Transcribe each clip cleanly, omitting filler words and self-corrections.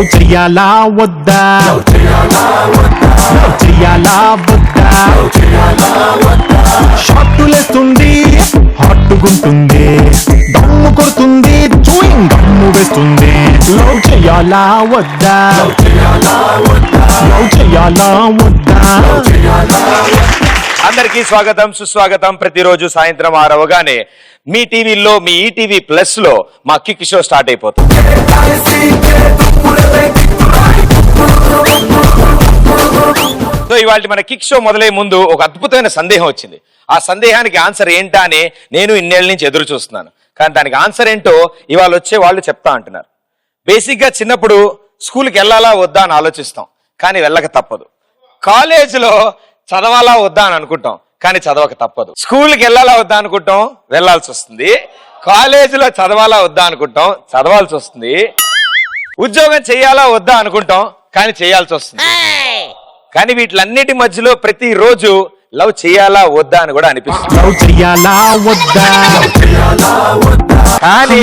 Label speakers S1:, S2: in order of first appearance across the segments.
S1: Love చెయ్యాలా వద్దా love చెయ్యాలా వద్దా షార్టులేస్తుంది హాట్టుగుంటుంది దమ్ము కొడుతుంది చూయింగ్ దమ్ము వేస్తుంది లవ్ చెయ్యాలా వద్దా లవ్ చెయ్యాలా వద్దా.
S2: అందరికీ స్వాగతం సుస్వాగతం. ప్రతిరోజు సాయంత్రం 6 అవగానే మీ టీవీలో మీ ఈటీవీ ప్లస్ లో మా కిక్ షో స్టార్ట్ అయిపోతుంది. సో ఇవాళ మన కిక్ షో మొదలయ్యే ముందు ఒక అద్భుతమైన సందేహం వచ్చింది. ఆ సందేహానికి ఆన్సర్ ఏంటా అని నేను ఇన్నేళ్ల నుంచి ఎదురు చూస్తున్నాను. కానీ దానికి ఆన్సర్ ఏంటో ఇవాళ వచ్చే వాళ్ళు చెప్తా అంటున్నారు. బేసిక్ గా చిన్నప్పుడు స్కూల్కి వెళ్ళాలా వద్దా అని ఆలోచిస్తాం, కానీ వెళ్ళక తప్పదు. కాలేజీలో చదవాలా వద్దా అని అనుకుంటాం, కానీ చదవక తప్పదు. స్కూల్కి వెళ్ళాలా వద్దా అనుకుంటాం, వెళ్లాల్సి వస్తుంది. కాలేజీలో చదవాలా వద్దా అనుకుంటాం, చదవాల్సి వస్తుంది. ఉద్యోగం చేయాలా వద్దా అనుకుంటాం, కానీ చేయాల్సి వస్తుంది. కానీ వీటిలన్నిటి మధ్యలో ప్రతిరోజు లవ్ చేయాలా వద్దా అని కూడా అనిపిస్తుంది.
S1: లవ్ చెయ్యాలా వద్దా
S2: కానీ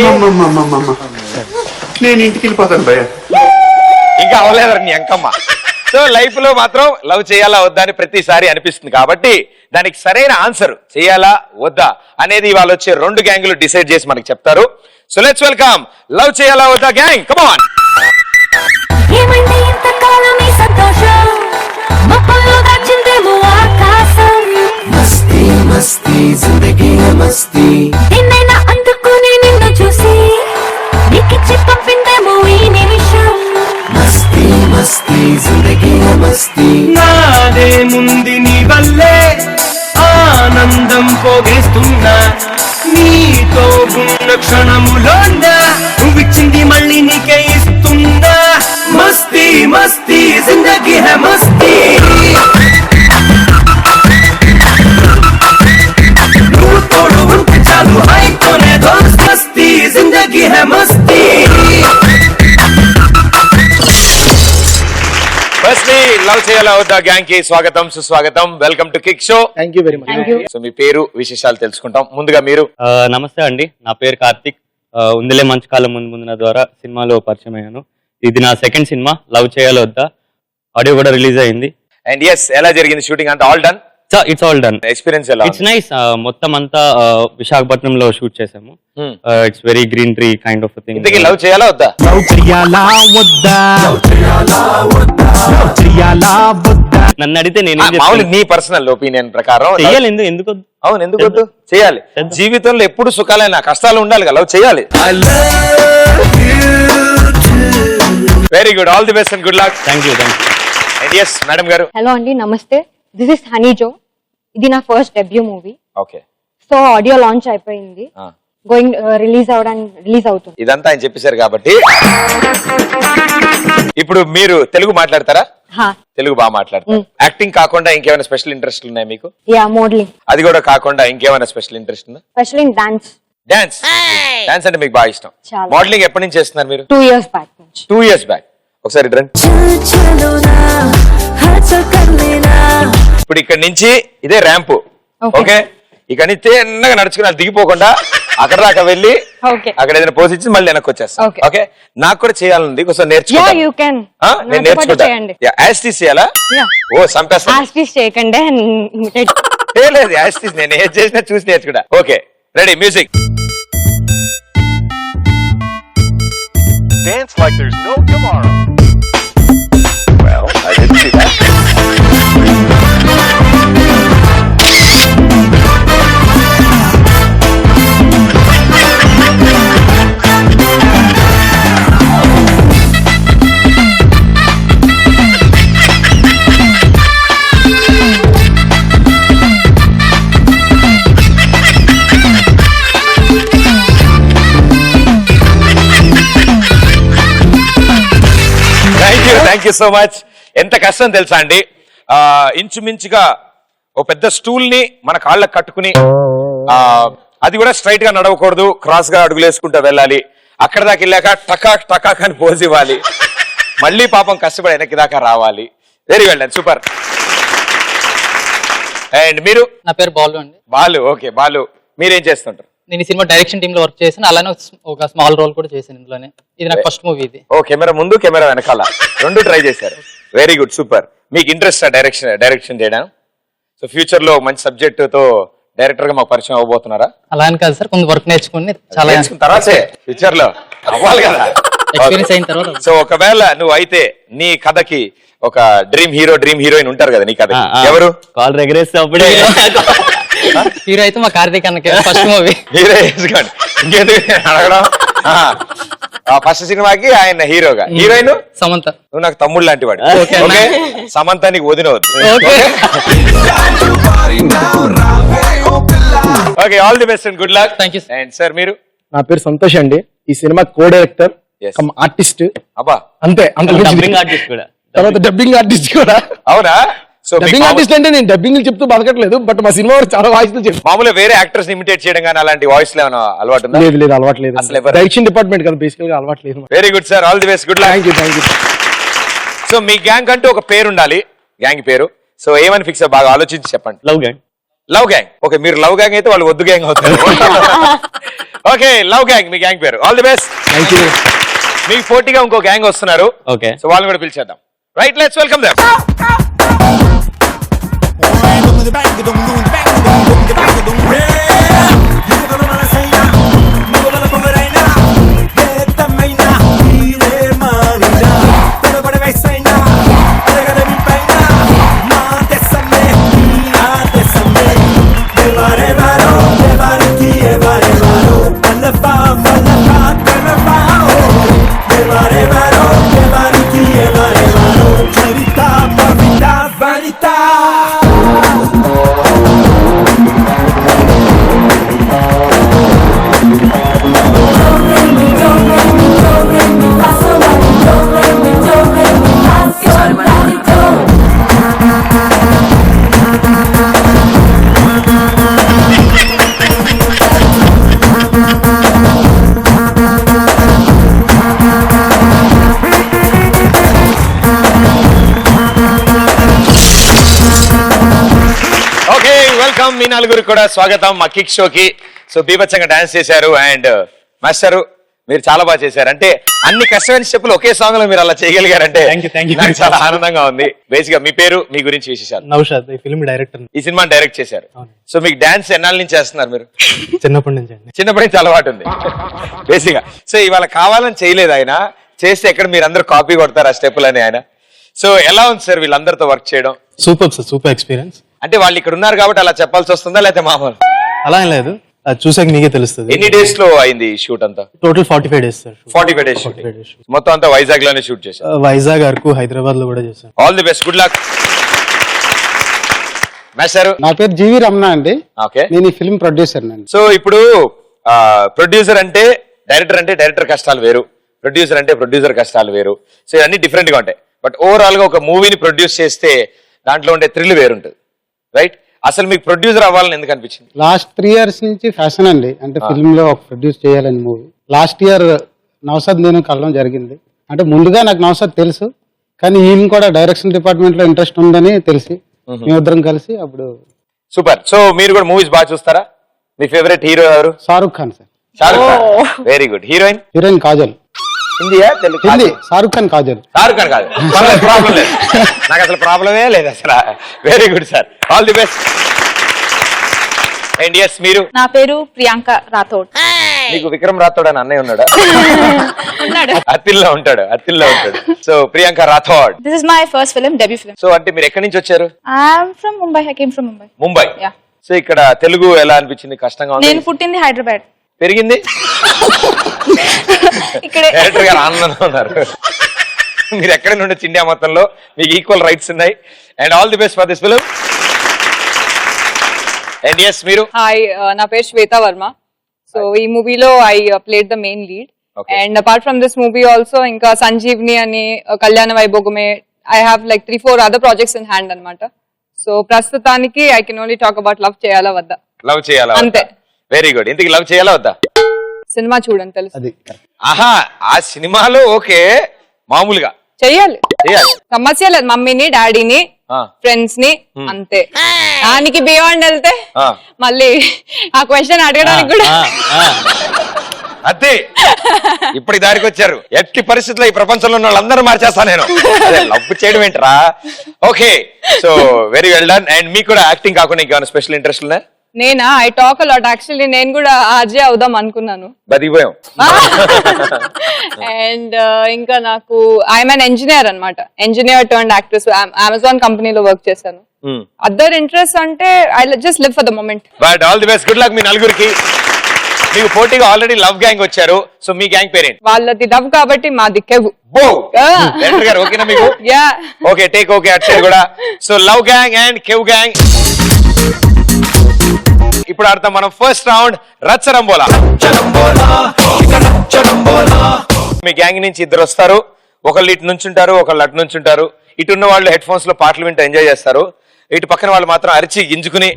S3: నేను ఇంటికి వెళ్ళిపోతాను భయ్య.
S2: ఇంకా అవలేదరు నీ అంకమ్మ. సో లైఫ్ లో మాత్రం లవ్ చేయాలా వద్దా అని ప్రతిసారి అనిపిస్తుంది. కాబట్టి దానికి సరైన ఆన్సర్ చేయాలా వద్దా అనేది ఇవాళ వచ్చే 2 గ్యాంగులు డిసైడ్ చేసి మనకి చెప్తారు. సో లెట్స్ వెల్కమ్ లవ్ చేయాలా వద్దా గ్యాంగ్. Come on.
S4: మస్తీ మస్తీ జిందగీ మస్తీ నిన్నైనా అందుకుని నిన్ను చూసి నీకిచ్చి పంపిందేమో ఈ నిమిషం. మస్తీ మస్తీ జిందగీ మస్తీ
S5: నాదే ముందు నీ వల్లే ఆనందం పోగేస్తున్నా. నీతో ఉన్న క్షణములోనా నువ్విచ్చింది మళ్ళీ నీకే ఇస్తున్నా. మస్తీ మస్తీ జిందగీ హై మస్తీ. నువ్వు తోడు ఉంటే చాలు హైతోనే దోస్త్. మస్తీ జిందగీ హై మస్తీ.
S2: ఫస్ట్లీ లవ్ చేయాలా వద్దా గ్యాంగ్ కి స్వాగతం సుస్వాగతం. Welcome to kick show.
S6: Thank you very much.
S2: So మీ పేరు విశేషాలు తెలుసుకుంటాం. ముందుగా మీరు.
S7: నమస్తే అండి, నా పేరు కార్తిక్. ఉందిలే మంచి కాలం ముందు ద్వారా సినిమాలో పరిచయం అయ్యాను. ఇది నా సెకండ్ సినిమా లవ్ చేయాలి వద్దా. ఆడియో కూడా రిలీజ్ అయింది.
S2: అండ్ ఎస్, ఎలా జరిగింది షూటింగ్? అంతా all done?
S7: It's all done.
S2: Experience ఎలా?
S7: It's nice. మొత్తం అంతా విశాఖపట్నంలో షూట్ చేసాము. It's very green tree kind of thing.
S2: ఇంతకీ లవ్ చేయాలా వద్దా?
S1: లవ్ చెయ్యాలా వద్దా లవ్ చెయ్యాలా వద్దా.
S7: నన్ను అడిగితే నేను
S2: మామూలు నీ పర్సనల్ ఒపీనియన్ ప్రకారం
S7: చెయ్యాలి. ఎందుకు
S2: అవును, ఎందుకు వద్దు? చేయాలి. జీవితంలో ఎప్పుడు సుఖాలైనా కష్టాలు ఉండాలి కదా, లవ్ చేయాలి. Very good, all the best and good luck.
S7: Thank you.
S2: And yes madam గారు.
S8: హలో అండి, నమస్తే. దిస్ ఇస్ హనీజో. ఇది నా first debut movie.
S2: Okay.
S8: So audio launch అయిపోయింది, గోయింగ్ రిలీజ్ అవుతుంది.
S2: ఇదంతా ఆయన చెప్పేశారు కాబట్టి ఇప్పుడు మీరు తెలుగు మాట్లాడతారా? తెలుగు బాగా మాట్లాడతారు. యాక్టింగ్ కాకుండా ఇంకేమైనా స్పెషల్ ఇంట్రెస్ట్ ఉన్నాయి మీకు?
S8: Yeah, modelling.
S2: అది కూడా కాకుండా ఇంకేమైనా స్పెషల్ ఇంట్రెస్ట్ ఉందా?
S8: Special in dance.
S2: డాన్స్ అంటే మీకు బాగా ఇష్టం. మోడలింగ్ ఎప్పటి నుంచి చేస్తున్నారు మీరు?
S8: 2 years బ్యాక్ నుంచి.
S2: 2 years బ్యాక్. ఒకసారి రండి. ఇప్పుడు ఇక్కడ నుంచి ఇదే ర్యాంపు. ఓకే, ఇక్కడ నుంచి తిన్నగా నడుచుకుని దిగిపోకుండా అక్కడ దాకా వెళ్ళి అక్కడ ఏదైనా పోజ్ ఇచ్చి మళ్ళీ వెనక్కి వచ్చేస్తా. ఓకే, నాకు కూడా చేయాలంది, కొంచెం నేర్చుకుంటాను. నేను నేర్చుకుంటాను. యాస్టీస్ చేయాలా? ఓ సంపేస్తా.
S8: యాస్టీస్ చేయకండి.
S2: లేదు, యాస్టీస్ నేను ఏం చేసినా చూసి నేర్చుకుంటా. Okay, ready, music.
S9: Dance like there's no tomorrow.
S2: Well, I didn't see that. Thank you so much. ఎంత కష్టం తెలుసా అండి, ఇంచుమించుగా ఓ పెద్ద స్టూల్ ని మన కాళ్ళకు కట్టుకుని, అది కూడా స్ట్రైట్ గా నడవకూడదు, క్రాస్ గా అడుగులు వేసుకుంటూ వెళ్ళాలి. అక్కడ దాకా వెళ్ళాక టకాక్ టకాక్ అని పోజ్ ఇవ్వాలి, మళ్ళీ పాపం కష్టపడి వెనక్కి దాకా రావాలి. Very well done, super. And మీరు?
S6: నా పేరు బాలు అండి.
S2: బాలు. ఓకే బాలు, మీరేం చేస్తుంటారు?
S3: నేను ఈ సినిమా డైరెక్షన్ టీమ్ లో వర్క్ చేశాను, అలానే ఒక స్మాల్ రోల్ కూడా చేశాను ఇందులోనే. ఇది నాకు ఫస్ట్ మూవీ ఇది.
S2: ఓ కెమెరా ముందు కెమెరా వెనకాల రెండు ట్రై చేశారు. Very good, super. మీకు ఇంట్రెస్ట్ డైరెక్షన్ చేయడం? సో ఫ్యూచర్ లో మంచి సబ్జెక్ట్ తో డైరెక్టర్ గా మాకు పరిచయం అవ్వబోతున్నారా?
S3: అలా అని కాదు సార్, కొంచెం వర్క్ నేర్చుకుని చాలా
S2: నేర్చుకున్న తర్వాతే ఫ్యూచర్ లో అవ్వాలి కదా.
S3: ఎక్స్పీరియన్స్ అయిన తర్వాత.
S2: సో ఒకవేళ నువ్వు అయితే నీ కథకి ఒక డ్రీమ్ హీరో డ్రీమ్ హీరోయిన్ ఉంటారు కదా నీ కథ, ఎవరు?
S7: కాల్ ఎగరేస్తే అప్పుడే
S3: హీరో అయితే మా కార్తీక్ అన్నకి ఫస్ట్ మూవీ.
S2: హీరో వేసుకోండి, ఇంకెందుకు అడగడం. ఫస్ట్ సినిమాకి ఆయన హీరోగా, హీరోయిన్
S3: సమంత.
S2: నువ్వు నాకు తమ్ముడు లాంటి వాడు.
S3: Okay అన్న.
S2: ఓకే, సమంత నీకు వదినవద్దు.
S3: Okay.
S2: Okay, all the best and good luck.
S3: Thank you, sir.
S2: And sir మీరు?
S6: నా పేరు సంతోష్ అండి. ఈ cinema co director
S2: Yes.
S6: Come artist.
S2: అబ్బా,
S6: అంతే, అంత
S7: డబ్బింగ్ ఆర్టిస్ట్ కూడా.
S6: తర్వాత డబ్బింగ్ ఆర్టిస్ట్ కూడా.
S2: అవునా? సో
S6: డబ్బింగ్ ఆర్టిస్ట్ అంటే నేను డబ్బింగ్ చెప్తూ బతకట్లేదు, బట్ మా సినిమా చాలా వాయిస్ చెప్తాను.
S2: మామూలుగా వేరే యాక్టర్స్ ఇమిటేట్ చేయడం కానీ అలాంటి వాయిస్ లో ఏమైనా అలవాటు ఉందా?
S6: లేదు లేదు, అలవాటు లేదు.
S2: అసలు ఎవరు?
S6: డైరెక్షన్ డిపార్ట్మెంట్ కదా బేసికల్ గా, అలవాటు లేదు.
S2: Very good sir, all the best, good luck.
S6: Thank you, thank you.
S2: So మీ గ్యాంగ్ అంటూ ఒక పేరు ఉండాలి, గ్యాంగ్ పేరు. సో ఏమని ఫిక్స్ బాగా ఆలోచించి చెప్పండి.
S7: Love gang.
S2: Love gang. Okay, మీరు లవ్ గ్యాంగ్ అయితే వాళ్ళు వద్దు గ్యాంగ్ అవుతారు. ఓకే, లవ్ గ్యాంగ్ మీ గ్యాంగ్ పేరు. All the best.
S6: Thank you.
S2: మీకు పోటీగా ఇంకో గ్యాంగ్ వస్తున్నారు.
S7: ఓకే,
S2: సో వాళ్ళని కూడా పిలిచేద్దాం. Right, let's welcome them. Okay, welcome మీ నలుగురికి కూడా స్వాగతం మా కిక్ షోకి. సో బీభత్సంగా డాన్స్ చేశారు అండ్ మాస్టర్ మీరు చాలా బాగా చేశారు. అంటే అన్ని కష్టమైన స్టెప్పులు ఒకే సాంగ్ లో మీరు అలా చేయగలిగారంటే
S3: Thank you.
S2: నాకు చాలా ఆనందంగా ఉంది. బేసిక్ గా మీ పేరు, మీ గురించి విశేషాలు.
S3: నౌషాద్, ఈ ఫిల్మ్ డైరెక్టర్.
S2: ఈ సినిమాని డైరెక్ట్ చేశారు. సో మీకు డాన్స్ ఎన్నాళ్ళ నుంచి చేస్తున్నారు మీరు?
S3: చిన్నప్పటి నుంచి అండి.
S2: చిన్నప్పటి నుంచి అలవాటు ఉంది బేసిక్ గా. సో ఇవాళ కావాలని చేయలేదు ఆయన, చేస్తే ఎక్కడ మీరు అందరూ కాపీ కొడతారు ఆ స్టెప్పులు అని ఆయన. సో ఎలా ఉంది సార్ వీళ్ళందరితో వర్క్ చేయడం?
S3: Super sir, super experience.
S2: అంటే వాళ్ళు ఇక్కడ ఉన్నారు కాబట్టి అలా చెప్పాల్సి వస్తుందా, లేకపోతే మామూలు?
S3: అలా ఏం లేదు, అది చూసాక మీకే తెలుస్తుంది.
S2: ఎన్ని డేస్ లో అయింది షూట్ అంతా?
S3: Total 45 days sir.
S2: 45 days shoot.
S3: 45 days.
S2: మొత్తం అంతా వైజాగ్ లోనే షూట్ చేశారు.
S3: వైజాగ్, అరకు, హైదరాబాద్ లో కూడా చేశాను.
S2: All the best, good luck. Master?
S6: నా పేరు జీవి రమణ అండి.
S2: ఓకే,
S6: నేను ఈ ఫిల్మ్ ప్రొడ్యూసర్ అండి.
S2: సో ఇప్పుడు ప్రొడ్యూసర్ అంటే డైరెక్టర్ కష్టాలు వేరు, ప్రొడ్యూసర్ అంటే ప్రొడ్యూసర్ కష్టాలు వేరు. సో ఇవన్నీ డిఫరెంట్ గా ఉంటాయి. బట్ ఓవరాల్ గా ఒక మూవీని ప్రొడ్యూస్ చేస్తే దాంట్లో ఉండే థ్రిల్ వేరుంటుంది, రైట్? అసలు మీకు ప్రొడ్యూసర్ అవ్వాలని ఎందుకు అనిపించింది?
S6: లాస్ట్ 3 years నుంచి ఫ్యాషన్ అండి, అంటే ఫిల్మ్ లో ఒక ప్రొడ్యూస్ చేయాలని మూవీ. లాస్ట్ ఇయర్ నౌషాద్ నేను కలవడం జరిగింది. అంటే ముందుగా నాకు నౌషాద్ తెలుసు, కానీ ఈయన కూడా డైరెక్షన్ డిపార్ట్మెంట్ లో ఇంట్రెస్ట్ ఉందని తెలిసి మేమిద్దరం కలిసి అప్పుడు.
S2: సూపర్. సో మీరు కూడా మూవీస్ బాగా చూస్తారా? మీ ఫేవరెట్ హీరో ఎవరు?
S6: Shahrukh Khan sir.
S2: Shahrukh Khan. Very good. Heroine?
S6: Heroine Kajal.
S2: హిందీయా తెలుగు?
S6: హిందీ. షారుఖ్ ఖాన్ కాజల్.
S2: షారుఖ్ ఖాన్ కాదు, ప్రాబ్లం లేదు, నాకు అసలు ప్రాబ్లమే లేదు అసలు. Very good sir, all the best. And yes మీరు?
S9: నా పేరు ప్రియాంక రాథోడ్.
S2: నీకు విక్రమ్ రాథోడ్ అని అన్నయ్య ఉన్నాడా? అత్తిల్లో ఉంటాడు. So Priyanka Rathod.
S9: This is my first film, debut film.
S2: So అంటే మీరు ఎక్కడి నుంచి వచ్చారు?
S9: I'm from Mumbai. I came from Mumbai.
S2: Mumbai.
S9: Yeah.
S2: So ఇక్కడ తెలుగు ఎలా అనిపించింది? కష్టంగా ఉంది?
S9: నేను పుట్టింది హైదరాబాద్.
S2: పెరిగింది
S9: ఇక్కడే.
S2: డైరెక్టర్ గారు ఆనందంగా ఉన్నారు. మీరు ఎక్కడ నుండి ఇండియా మొత్తంలో మీకు ఈక్వల్ రైట్స్ ఉన్నాయి. And all the best for this film. And yes మీరు?
S10: హాయ్, నా పేరు శ్వేత వర్మ. సో ఈ మూవీలో I played the main lead. And apart from this movie also ఇంకా సంజీవ్ని అని, Kalyana Vaibhogame, I have like 3-4 other projects in hand అనమాట. So ప్రస్తుతానికి I can only talk about love చేయాలా వద్దా.
S2: లవ్ చేయాలా?
S10: అంతే.
S2: Very good. ఇంతకీ లవ్ చేయాలా వద్దా?
S10: సినిమా చూడండి తెలుసు.
S6: అది
S2: ఆహా, ఆ సినిమాలో ఓకే, మామూలుగా
S10: చెయ్యాలి.
S2: చేయాలి.
S10: సమస్య లేదు, మమ్మీని డాడీని ఫ్రెండ్స్ ని అంతే. దానికి బియాండ్ వెళ్తే మళ్ళీ ఆ క్వశ్చన్ అడగడానికి కూడా
S2: అదే ఇప్పుడు దారికి వచ్చారు. ఎట్టి పరిస్థితుల్లో ఈ ప్రపంచంలో ఉన్న వాళ్ళందరూ మార్చేస్తా నేను. లవ్ చేయడం ఏంటరా? Okay, so very well done. And మీకు కూడా యాక్టింగ్ కాకుండా ఇంకేమైనా స్పెషల్ ఇంట్రెస్ట్ ఉన్నా?
S10: నేనా ఐ టాక్ అలాట్. యాక్చువల్లీ నేను కూడా ఆర్జే అవుదాం అనుకున్నాను.
S2: బతికిపోయాం.
S10: అండ్ ఇంకా నాకు ఐఎమ్ అన్ ఇంజనీర్ అన్నమాట. Engineer turned actress. అమెజాన్ కంపెనీలో వర్క్ చేశాను. అదర్ ఇంట్రెస్ట్ అంటే I just live for the moment.
S2: But all the best, good luck మీ నలుగురికి. మీకు పోటీగా ఆల్రెడీ లవ్ గ్యాంగ్ వచ్చారు. సో మీ గ్యాంగ్ పేరేంటి?
S10: వాళ్ళది లవ్ కాబట్టి మా దిక్కెవు.
S2: డైరెక్టర్ గారు ఓకేనా మీకు? Okay, take okay at side కూడా. సో లవ్ గ్యాంగ్ అండ్ కేవ్ గ్యాంగ్. ఇప్పుడు ఆడతాం మనం ఫస్ట్ రౌండ్ రచ్చరంబోలా. మీ గ్యాంగ్ నుంచి ఇద్దరు వస్తారు. ఒకళ్ళు ఇటు నుంచి ఉంటారు, ఒకళ్ళు అటు నుంచి ఉంటారు. ఇటు ఉన్న వాళ్ళు హెడ్ ఫోన్స్ లో పాటలు వింటూ ఎంజాయ్ చేస్తారు. ఇటు పక్కన వాళ్ళు మాత్రం అరిచి గింజుకుని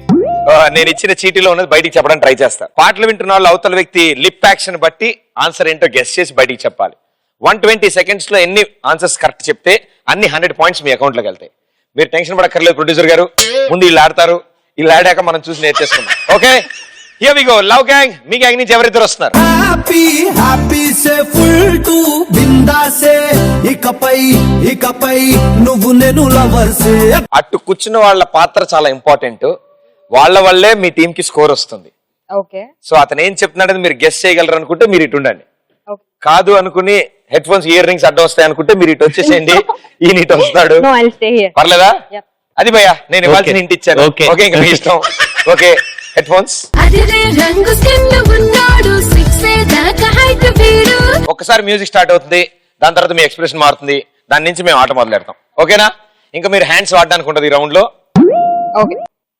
S2: నేను ఇచ్చిన చీటీలో ఉన్నది బయటికి చెప్పడానికి ట్రై చేస్తారు. పాటలు వింటున్న వాళ్ళు అవతల వ్యక్తి లిప్ యాక్షన్ బట్టి ఆన్సర్ ఏంటో గెస్ చేసి బయటికి చెప్పాలి. 120 seconds లో ఎన్ని ఆన్సర్స్ కరెక్ట్ చెప్తే అన్ని 100 points మీ అకౌంట్ లోకి వెళ్తాయి. మీరు టెన్షన్ పడక్కర్లేదు ప్రొడ్యూసర్ గారు. ముందు వీళ్ళు ఆడతారు, వీళ్ళు ఆడాక మనం చూసి నేర్చేసుకుందాం. Okay, here we go. Love gang, మీ గ్యాంగ్ నుంచి ఎవరిద్దరు వస్తున్నారు?
S5: హ్యాపీ హ్యాపీ సే ఫుల్ టు బిందాసే ఇకపై నువ్వు నేను లవర్సే.
S2: అటు కూర్చున్న వాళ్ళ పాత్ర చాలా ఇంపార్టెంట్. వాళ్ళ వల్లే మీ టీం కి స్కోర్ వస్తుంది.
S10: ఓకే,
S2: సో అతను ఏం చెప్తున్నాడని మీరు గెస్ చేయగలరు అనుకుంటే మీరు ఇటు ఉండండి. కాదు అనుకుని హెడ్ ఫోన్స్ ఇయర్ రింగ్స్ అడ్డం వస్తాయి అనుకుంటే మీరు ఇటు వచ్చేసేయండి. ఈయన ఇటు వస్తాడు. పర్లేదా? అది భయ్యా నేను ఇవ్వాల్సిన ఇంటి ఇచ్చాను. ఓకే, ఇంకా మీ ఇష్టం. Okay, head phones. ఒక్కసారి మ్యూజిక్ స్టార్ట్ అవుతుంది, దాని తర్వాత మీ ఎక్స్ప్రెషన్ మారుతుంది, దాని నుంచి మేము ఆట మొదలెడతాం. ఓకేనా? ఇంకా మీరు హ్యాండ్స్ వాడడానికి ఉంటుంది ఈ రౌండ్ లో.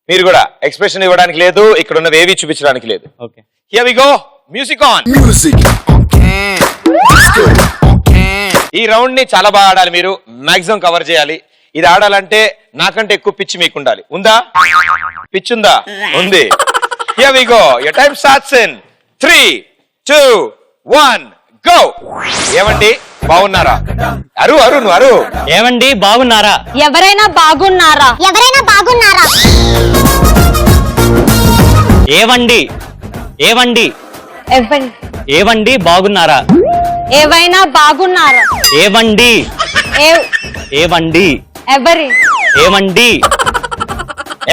S2: మీరు కూడా ఎక్స్ప్రెషన్ ఇవ్వడానికి లేదు, ఇక్కడ ఉన్నది ఏవి చూపించడానికి లేదు.
S7: Okay,
S2: here we go. Music on. ఈ రౌండ్ ని చాలా బాగా ఆడాలి. మీరు మాక్సిమం కవర్ చేయాలి. ఇది ఆడాలంటే నాకంటే ఎక్కువ పిచ్చి మీకు ఉండాలి. ఉందా? పిచ్ ఉందా? ఉంది. Here we go. Your time starts in 3, 2, 1 go. ఏమండి బాగున్నారా? అరు నువ్వు అరు.
S7: ఏమండి బాగున్నారా?
S8: ఎవరైనా బాగున్నారా?
S7: ఏవండి ఏవండి బాగున్నారా?
S8: ఏవైనా బాగున్నారా?
S7: ఏవండి
S8: ఎవరి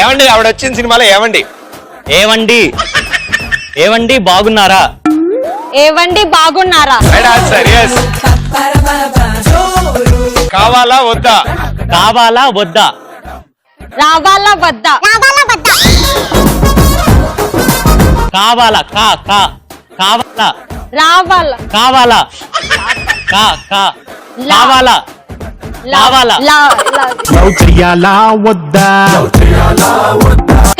S7: ఏవండి
S2: ఆవిడ వచ్చిన సినిమాలో ఏమండి
S7: బాగున్నారా?
S8: ఏవండి బాగున్నారా?
S2: Right answer. yes. కావాలా వద్దా?
S7: కావాలా వద్దా?
S8: రావాలా వద్దా?
S7: కావాలా కావాలా
S8: రావాలా
S7: కావాలా కావాలా
S1: లవ్ చెయ్యాలా వద్దా?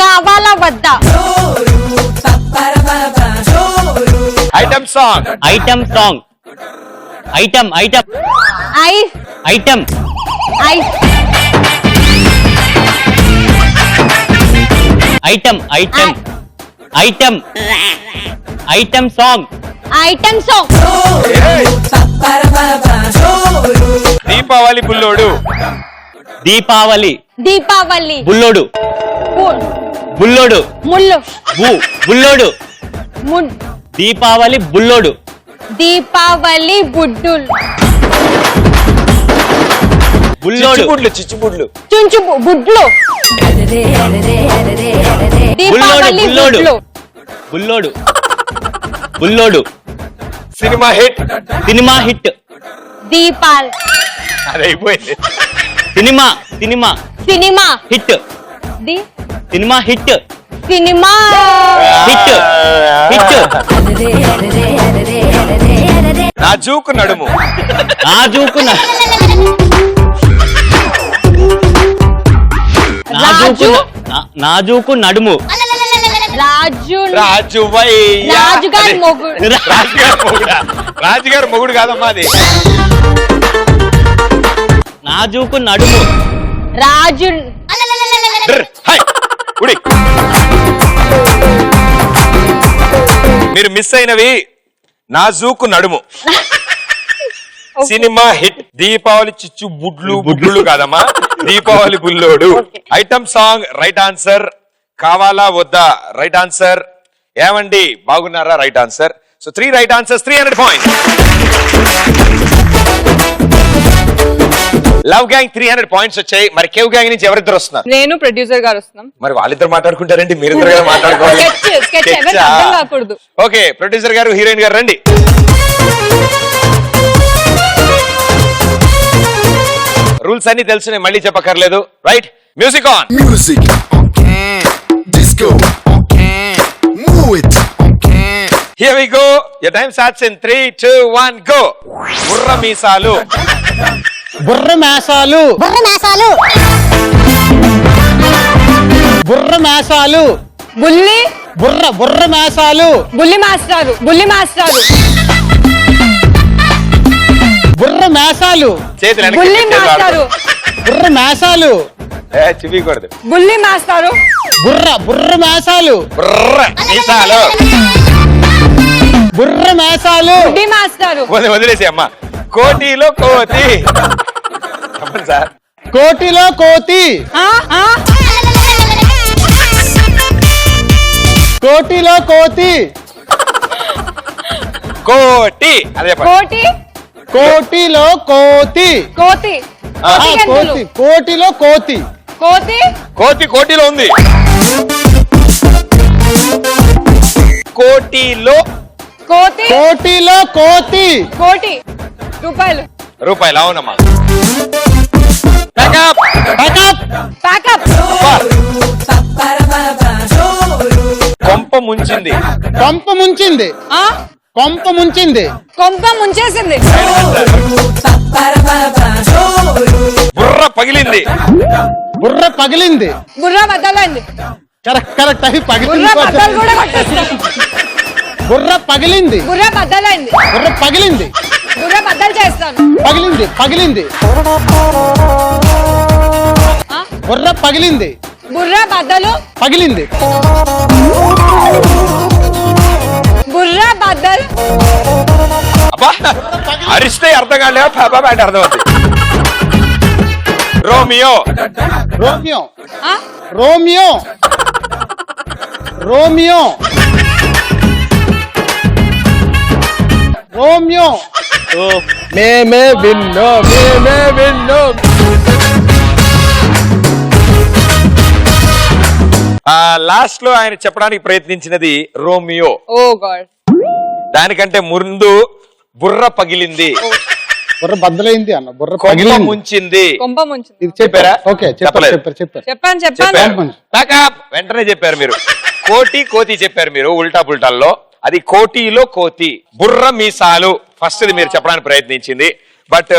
S8: కావాలా వద్దా?
S2: Item song.
S8: I
S7: item song.
S2: Deepavali బుల్లోడు.
S7: దీపావళి
S8: బుల్లోడు
S7: బుల్లోడు
S8: ముల్లు
S7: బుల్లోడు
S8: మున్
S7: దీపావళి బుల్లోడు
S8: బుడ్డులు
S7: బుల్లోడు
S2: చిచ్చుబుడ్లు.
S8: చుంచు బుడ్లు దీపావళి
S7: బుల్లోడు
S2: సినిమా హిట్.
S8: దీపాల్
S2: అది అయిపోయింది.
S7: సినిమా
S8: హిట్
S2: నాజూకు నడుము.
S7: నాజూకు నడుము.
S8: రాజుగారి మొగుడు.
S2: రాజుగారి మొగుడు కాదమ్మా అది.
S7: నాజూకు నడుము.
S8: రాజు
S2: మీరు మిస్ అయినవి నాజూకు నడుము. సినిమా హిట్ దీపావళి చిచ్చు బుడ్లు కాదమ్మా, Deepavali Bullodu. Item song right answer. కావాలా వద్దా రైట్ ఆన్సర్. ఏమండి బాగున్నారా right answer. So 3 right answers, 300 points. Love gang 300 points వచ్చాయి. మరి కేవ్ గ్యాంగ్ నుంచి ఎవరిద్దరు వస్తున్నారు?
S10: నేను ప్రొడ్యూసర్ గారు వస్తున్నాం.
S2: మరి వాళ్ళిద్దరు మాట్లాడుకుంటారండి, మీరిద్దరు కదా మాట్లాడుకోవాలి.
S10: Sketch ఎవరికి అర్థం కాకూడదు.
S2: ఓకే, ప్రొడ్యూసర్ గారు హీరోయిన్ గారు రండి. రూల్స్ అన్ని తెలుసు, నేను మళ్ళీ చెప్పక్కర్లేదు. Right, music on.
S5: Music, disco, move it.
S2: Here we go. Your time starts in 3, 2, 1, go. బుర్ర మీసాలు.
S6: బుర్ర మేసాలు.
S8: బుర్ర మేసాలు.
S6: బుర్ర మేసాలు.
S10: బుల్లి
S6: బుర్ర మేసాలు.
S10: బుల్లి మాస్టారు. బుల్లి మాస్టారు.
S6: బుర్ర మేసాలు.
S2: చేతులు వెనక్కి
S10: బుల్లి
S2: పెట్టేది
S10: మాస్టారు.
S6: బుర్ర మేసాలు.
S2: చివికూడదు.
S10: బుల్లి మాస్టారు.
S6: బుర్ర మేసాలు.
S2: బుర్ర మీసాలు.
S6: బుర్ర మేసాలు.
S10: బుడ్డి మాస్టారు.
S2: వదిలేసి అమ్మా. కోటిలో కోతి. చెప్పండి సార్.
S6: కోటిలో కోతి.
S10: ఆ, ఆ.
S6: కోటిలో కోతి.
S2: కోటి అదే చెప్పండి.
S10: కోటి
S6: కోటిలో కోతి.
S10: కోతి
S6: ఆ, కోతి. కోటిలో కోతి.
S10: కోతి
S2: కోటి కోటిలో ఉంది. కోటిలో
S10: కోతి
S6: కోటిలో కోతి.
S10: కోటి రూపాయలు.
S2: అవునమ్మా. Backup.
S10: ప్యాకప్
S2: కొంప ముంచింది.
S6: కొంప ముంచింది.
S10: ఆ
S6: కొంప ముంచింది.
S10: కొంప ముంచేసింది.
S2: బుర్ర పగిలింది.
S6: బుర్ర పగిలింది.
S10: బుర్ర బద్దలైంది.
S6: కరెక్ట్ అవి
S10: బుర్ర బద్దలు కూడా కొట్టేస్తాం.
S6: బుర్ర పగిలింది.
S10: బుర్ర బద్దలైంది.
S6: బుర్ర పగిలింది.
S10: బుర్ర బద్దలు చేస్తాను.
S6: పగిలింది.
S10: ఆ?
S6: బుర్ర పగిలింది.
S10: బుర్ర బద్దలు
S6: పగిలింది.
S10: బుర్ర బద్దలు.
S2: అబ్బా అరిస్తే అర్థం కాలేవా? పాపా అంటే అర్థం అవుతుంది. రోమియో.
S6: రోమియో.
S10: ఆ?
S6: రోమియో. రోమియో. రోమియో. మేమే విన్నో.
S2: లాస్ట్ లో ఆయన చెప్పడానికి ప్రయత్నించినది రోమియో.
S10: ఓ గాడ్.
S2: దానికంటే ముందు బుర్ర పగిలింది.
S6: బుర్ర బద్దలైంది అన్న. బుర్ర
S2: కొంప
S6: పగిలింది.
S2: ముంచింది.
S10: కొంప ముంచింది.
S6: ఇది చెప్పారా?
S2: చెప్పారా?
S6: ఓకే,
S2: చెప్పలేదు.
S6: చెప్పారు.
S10: చెప్పాను.
S2: Backup. వెంటనే చెప్పారు మీరు. కోటి చెప్పారు మీరు ఉల్టా పుల్టాల్లో. అది కోటిలో కోతి. బుర్ర మీసాలు ఫస్ట్ ఇది మీరు చెప్పడానికి ప్రయత్నించింది. బట్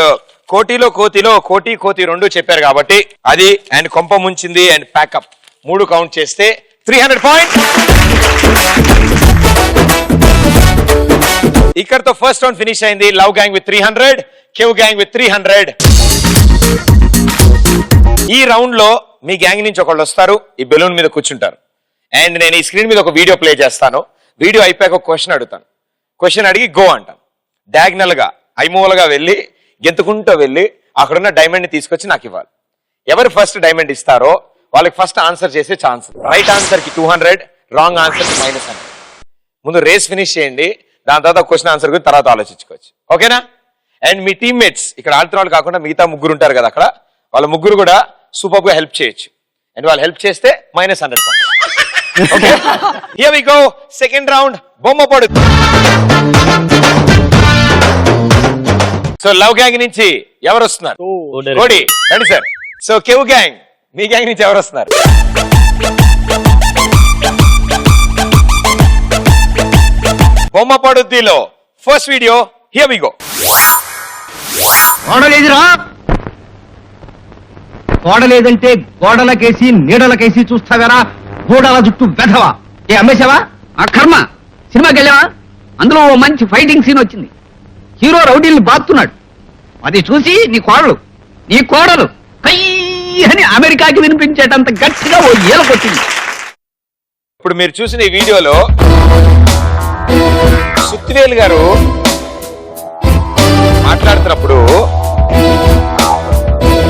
S2: కోటిలో కోటి రెండు చెప్పారు కాబట్టి అది అండ్ కొంప ముంచింది అండ్ ప్యాకప్ 3 కౌంట్ చేస్తే 300 పాయింట్. ఇక్కడతో ఫస్ట్ రౌండ్ ఫినిష్ అయింది. Love gang with 300, cave gang with 300. ఈ రౌండ్ లో మీ గ్యాంగ్ నుంచి ఒకళ్ళు వస్తారు, ఈ బెలూన్ మీద కూర్చుంటారు. అండ్ నేను ఈ స్క్రీన్ మీద ఒక వీడియో ప్లే చేస్తాను. వీడియో అయిపోయాక ఒక క్వశ్చన్ అడుగుతాను. క్వశ్చన్ అడిగి గో అంటాను. డయాగ్నల్ గా ఐమూలగా వెళ్ళి గెంతుకుంటూ వెళ్ళి అక్కడున్న డైమండ్ ని తీసుకొచ్చి నాకు ఇవ్వాలి. ఎవరు ఫస్ట్ డైమండ్ ఇస్తారో వాళ్ళకి ఫస్ట్ ఆన్సర్ చేసే ఛాన్స్. రైట్ ఆన్సర్ కి 200, రాంగ్ ఆన్సర్ కి -100. ముందు రేస్ ఫినిష్ చేయండి, దాని తర్వాత క్వశ్చన్ ఆన్సర్ గురించి తర్వాత ఆలోచించుకోవచ్చు. ఓకేనా? అండ్ మీ టీమ్మేట్స్ ఇక్కడ ఆడుతున్న వాళ్ళు కాకుండా మిగతా ముగ్గురు ఉంటారు కదా అక్కడ, వాళ్ళ ముగ్గురు కూడా సూపర్ గా హెల్ప్ చేయొచ్చు. అండ్ వాళ్ళు హెల్ప్ చేస్తే -100 points. Okay, here we go. Second round బొమ్మ పడు. సో లవ్ గ్యాంగ్ నుంచి ఎవరు వస్తున్నారు? కోడి రండి సార్. సో కేవ్ గ్యాంగ్, మీ గ్యాంగ్ నుంచి ఎవరు వస్తున్నారు? బొమ్మ పడుద్దిలో first video, here we go.
S11: గోడలేదంటే గోడలకేసి నీడలకేసి చూస్తావేరా గోడల జుట్టు వెధవా. ఏ అమ్మేశావా? ఆ కర్మ. సినిమాకి వెళ్ళావా? అందులో ఓ మంచి ఫైటింగ్ సీన్ వచ్చింది. హీరో రౌడీల్ని బాతున్నాడు. అది చూసి నీ కోడలు అని అమెరికాకి వినిపించేటంత గట్టిగా ఓ ఏలకొచ్చింది.
S2: ఇప్పుడు మీరు చూసిన ఈ వీడియోలో సుత్తివేలు గారు మాట్లాడుతున్నప్పుడు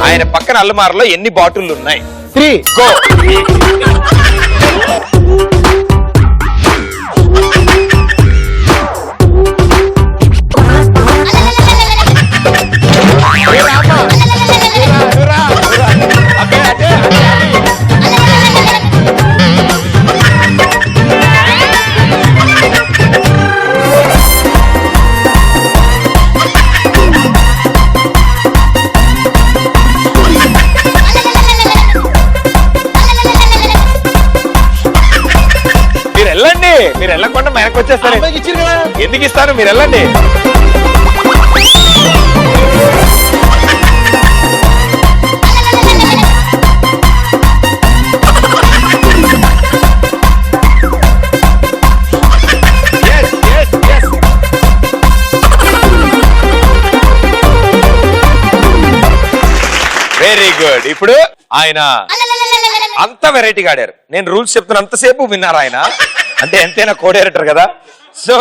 S2: ఆయన పక్కన అల్లమారలో ఎన్ని బాటిల్లు ఉన్నాయి?
S6: 3.
S2: గో. మీరు వెళ్ళకుండా వెనక్కి వచ్చేస్తారు. ఎందుకు ఇస్తారు? మీరు వెళ్ళండి. Very good. ఇప్పుడు ఆయన అంత వెరైటీగా ఆడారు. నేను రూల్స్ చెప్తున్న అంతసేపు విన్నారు ఆయన. అంటే ఎంతైనా కో డైరెక్టర్ కదా. సో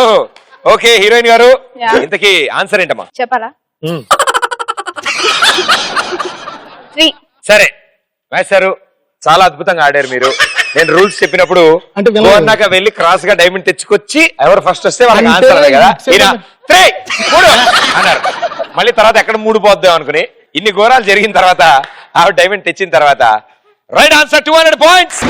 S2: ఓకే హీరోయిన్ గారు, ఇంతకీ ఆన్సర్ ఏంటమ్మా?
S9: చెప్పాలా? 3.
S2: సరే వేశారు, చాలా అద్భుతంగా ఆడారు మీరు. నేను రూల్స్ చెప్పినప్పుడు అన్నాక వెళ్ళి క్రాస్ గా డైమండ్ తెచ్చుకొచ్చి ఎవరు ఫస్ట్ వస్తే వాళ్ళకి ఆన్సర్ అదే కదా. 3 అన్నారు. మళ్ళీ తర్వాత ఎక్కడ 3 పోద్దాం అనుకుని ఇన్ని ఘోరాలు జరిగిన తర్వాత ఆవిడ డైమండ్ తెచ్చిన తర్వాత రైట్ ఆన్సర్ 200 పాయింట్స్.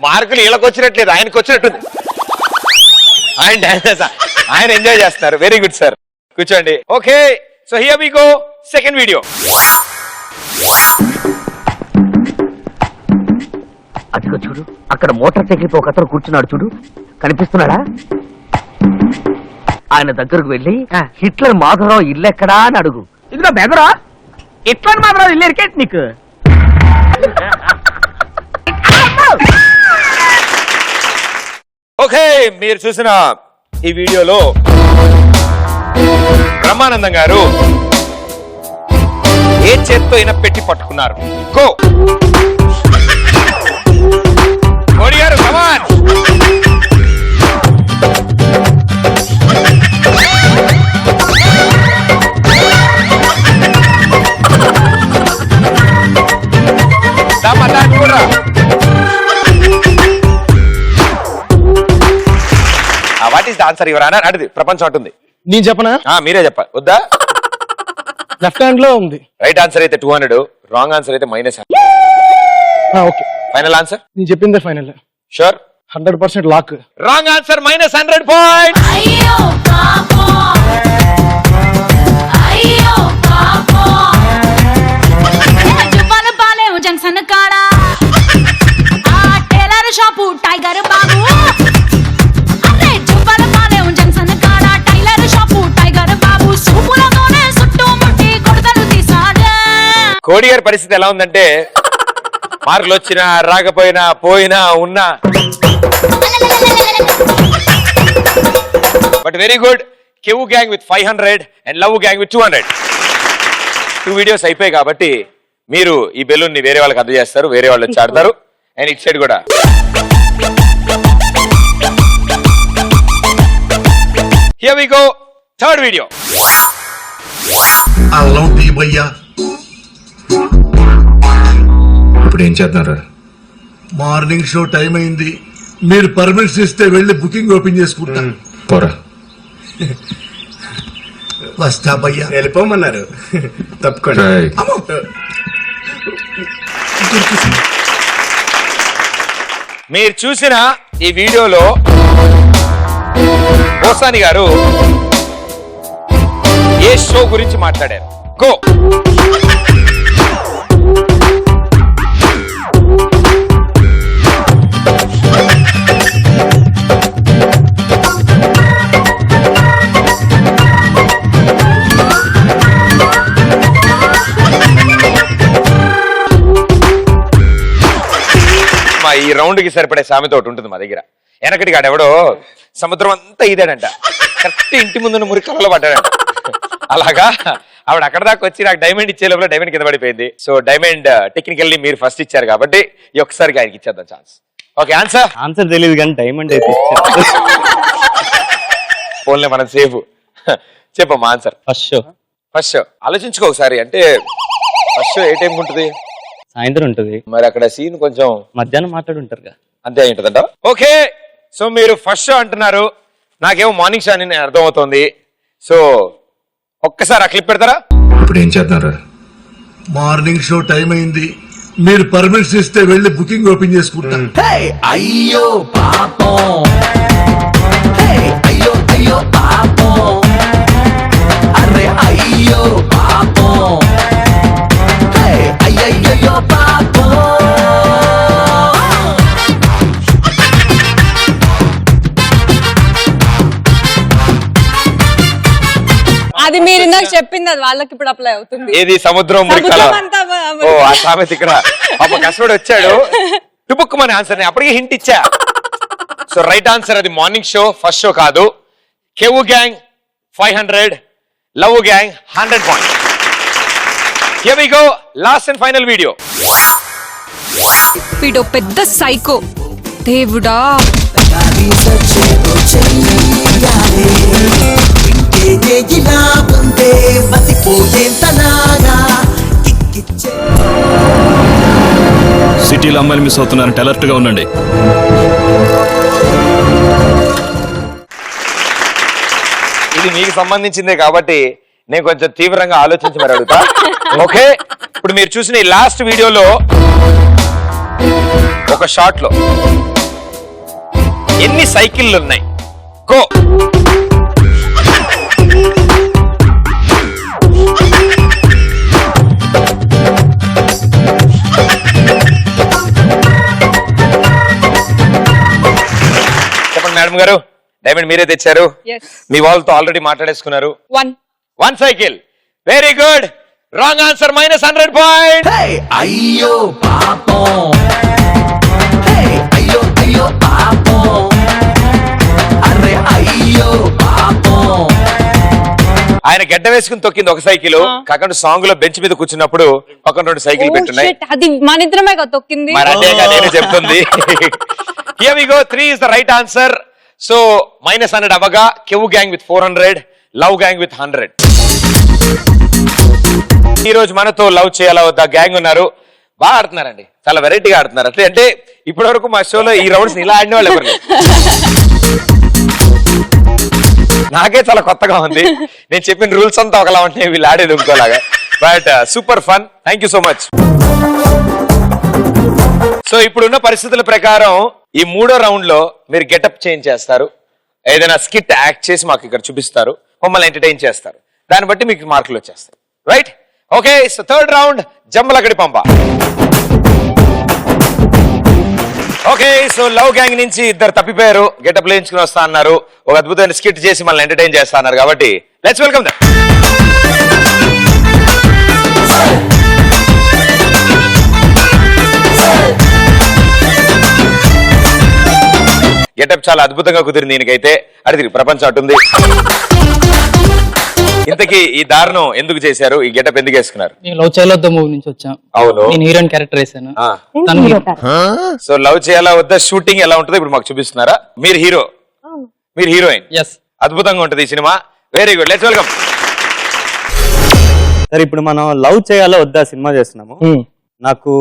S2: మార్కులు వీళ్ళకి వచ్చినట్లేదు, ఆయనకు వచ్చినట్టుంది. ఆయన ఎంజాయ్ చేస్తున్నారు. వెరీ గుడ్ సార్, కూర్చోండి. Okay, so here we go. Second video.
S11: అదిగో చూడు, అక్కడ మోటార్ సైకిల్ ఒక అతను కూర్చున్నాడు చూడు, కనిపిస్తున్నాడా? ఆయన దగ్గరకు వెళ్ళి హిట్లర్ మాధవరావు ఇల్లు ఎక్కడా అని అడుగు. ఇదిగో బెదరా, హిట్లర్ మాధవరావు ఇల్లు ఎరికేట్ నీకు?
S2: ఓకే, మీరు చూసిన ఈ వీడియోలో బ్రహ్మానందం గారు ఏ చేత్తో అయినా పెట్టి పట్టుకున్నారు? గో. కోడి గారు come on. What is the answer your honour? అడిది ప్రపంచం అంటుంది.
S1: నేను చెప్పనా?
S2: మీరే చెప్పాలి. వద్దా?
S1: లెఫ్ట్ హ్యాండ్ లో ఉంది.
S2: రైట్ ఆన్సర్ అయితే 200, రాంగ్ ఆన్సర్ అయితే -.
S1: Okay,
S2: final answer?
S1: నేను చెప్పిందే final.
S2: Sure?
S1: 100% lock.
S2: Wrong answer, -100 points.
S4: అయ్యో పాపం, అయ్యో పాపం, జువ్వల పాలెం జంక్షన్ కాడ ఆ టైలర్ షాపు టైగర్ బాబు. అరే జువ్వల పాలెం జంక్షన్ కాడ టైలర్ షాపు టైగర్ బాబు సూపులతోనే చుట్టుముట్టి కొడతలు తీసాడా.
S2: కోడి గారి పరిస్థితి ఎలా ఉందంటే మార్కులు వచ్చినా రాకపోయినా పోయినా ఉన్నా బట్ వెరీ గుడ్. కెవు gang with 500 and love gang with 200. 2 videos అయిపోయాయి కాబట్టి మీరు ఈ బెలూన్ ని వేరే వాళ్ళకి అందజేస్తారు, వేరే వాళ్ళు వచ్చి ఆడతారు. అండ్ ఇట్ సైడ్ కూడా here we go. Third video.
S12: అల్లం తీయబయ్యా. ఇప్పుడు ఏం చేస్తున్నారు? మార్నింగ్ షో టైం అయింది, మీరు పర్మిషన్ ఇస్తే వెళ్ళి బుకింగ్ ఓపెన్ చేసుకుంటా. పోరా. వస్తా భయ్యా. వెళ్ళిపోమన్నారు, తప్పుకోండి.
S2: మీరు చూసిన ఈ వీడియోలో పోసాని గారు ఏ షో గురించి మాట్లాడారు? గో. రౌండ్ కి సరిపడే సామెత ఒకటి ఉంటుంది మా దగ్గర. వెనకటి గాడెవడో సముద్రం అంతా ఇదాడంట, కరెక్ట్ ఇంటి ముందున్న మురికి కలలో పడ్డాడంట. అలాగా ఆవిడ అక్కడ దాకా వచ్చి నాకు డైమండ్ ఇచ్చే లోపల డైమండ్ కింద పడిపోయింది. సో డైమండ్ టెక్నికల్లీ మీరు ఫస్ట్ ఇచ్చారు కాబట్టి ఈ ఒక్కసారికి ఆయనకి ఇచ్చేద్దాం ఛాన్స్. ఓకే, ఆన్సర్
S7: తెలియదు కానీ డైమండ్ అయితే
S2: ఫోన్లే మనం సేఫ్. చెప్పమ్మా ఆన్సర్. ఫస్ట్ షో ఆలోచించుకో ఒకసారి. అంటే ఫస్ట్ షో ఏ టైం ఉంటుంది?
S7: సాయంత్రం ఉంటుంది.
S2: మరి అక్కడ సీన్ కొంచెం
S7: మధ్యాహ్నం మాట్లాడుంటారు
S2: అంతే అయి ఉంటుందంట. ఓకే, సో మీరు ఫస్ట్ షో అంటున్నారు, నాకేమో మార్నింగ్ షో అని అర్థం అవుతోంది. సో ఒక్కసారి ఆ క్లిప్ పెడతారా?
S12: ఇప్పుడు ఏం చేద్దాం? మార్నింగ్ షో టైం అయింది, మీరు పర్మిషన్ ఇస్తే వెళ్ళి బుకింగ్ ఓపెన్ చేసుకుంటాం.
S5: అయ్యో పాపం, అయ్యో అయ్యో పాపం, అరే అయ్యో పాపం, అయ్యయ్యో పాపం.
S10: అది మీరు ఇందాక చెప్పింది, అది వాళ్ళకి ఇప్పుడు అప్లై అవుతుంది.
S2: ఏది సముద్రం మురికాల?
S10: అంతా
S2: ఓ ఆ సామెత ఇక్కడ. అప్ప కష్టపడి వచ్చాడు, టుపుక్కుమని ఆన్సర్ అప్పటికే హింట్ ఇచ్చా. సో రైట్ ఆన్సర్ అది మార్నింగ్ షో, ఫస్ట్ షో కాదు. కేవు gang 500, love gang 100 points. Here we go, last and final video.
S4: వీడో పెద్ద సైకో దేవుడా.
S13: సిటీలో అమ్మాయిలు మిస్ అవుతున్నారంటే అలర్ట్ గా ఉండండి.
S2: ఇది మీకు సంబంధించిందే కాబట్టి నేను కొంచెం తీవ్రంగా ఆలోచించి మరి అడుగుతా. ఓకే, ఇప్పుడు మీరు చూసిన ఈ లాస్ట్ వీడియోలో ఒక షాట్ లో ఎన్ని సైకిళ్ళు ఉన్నాయి? గో. చెప్పండి మేడం గారు, డైమండ్ మీరే తెచ్చారు, మీ వాళ్ళతో ఆల్రెడీ మాట్లాడేసుకున్నారు. 1 cycle. Very good. Wrong answer, -100 point.
S5: అయ్యో పాపం, అయ్యో అయ్యో పాపం, అరే అయ్యో పాపం.
S2: ఆయన గడ్డ వేసుకుని తొక్కింది ఒక సైకిల్, కాకుండా సాంగ్ లో బెంచ్ మీద కూర్చున్నప్పుడు పక్కన 2 సైకిల్ పెట్టున్నాయి.
S10: అది మన ఇద్దరమే తొక్కింది.
S2: మరి అదేగా నేను చెప్తుంది. Here we go, 3 is the right answer. So -100 అవగా కేవు గ్యాంగ్ విత్ 400, లవ్ గ్యాంగ్ విత్ 100. ఈ రోజు మనతో లవ్ చేయాలా వద్దా గ్యాంగ్ ఉన్నారు. బాగా ఆడుతున్నారండి, చాలా వెరైటీగా ఆడుతున్నారు. అట్లే అంటే ఇప్పటి వరకు మా షోలో ఈ రౌండ్స్ ఇలా ఆడిన వాళ్ళు ఎవరు లేరు. నాకే చాలా కొత్తగా ఉంది. నేను చెప్పిన రూల్స్ అంతా ఒకలా ఉంటాయి, వీళ్ళు ఆడేది ఇంకోలాగా. But super fun. Thank you so much. So ఇప్పుడున్న పరిస్థితుల ప్రకారం ఈ 3వ రౌండ్ లో మీరు గెటప్ చేంజ్ చేస్తారు, ఏదైనా స్కిట్ యాక్ట్ చేసి మాకు ఇక్కడ చూపిస్తారు, మమ్మల్ని ఎంటర్టైన్ చేస్తారు. దాన్ని బట్టి మీకు మార్కులు వచ్చేస్తాయి. Right? Okay, so 3rd round జంబలకడి పంప. ఓకే, సో లవ్ గ్యాంగ్ నుంచి 2 తప్పిపోయారు, గెటప్ లేయించుకుని వస్తా అన్నారు, ఒక అద్భుతమైన స్కిట్ చేసి మనల్ని ఎంటర్టైన్ చేస్తా అన్నారు. కాబట్టి లెట్స్ వెల్కమ్ దెం. గెటప్ చాలా అద్భుతంగా కుదిరింది దీనికైతే. అది ప్రపంచం అటుంది. ఇంతకీ ఈ దారుణం ఎందుకు చేశారు? ఈ గెటప్ ఎందుకు వేసుకున్నారు?
S3: మేము లవ్ చేయాలా వద్దా మూవీ నుంచి వచ్చాం.
S2: అవును,
S3: నేను హీరోయిన్ క్యారెక్టర్ వేసాను.
S2: సో లవ్ చేయాలా వద్దా షూటింగ్ ఎలా ఉంటుందో ఇప్పుడు మాకు చూపిస్తున్నారా? మీరు హీరో, మీరు హీరోయిన్. అద్భుతంగా ఉంటుంది ఈ cinema. Very good, let's welcome.
S7: సరే, ఇప్పుడు మనం లవ్ చేయాలా వద్దా సినిమా చేస్తున్నాము. నాకు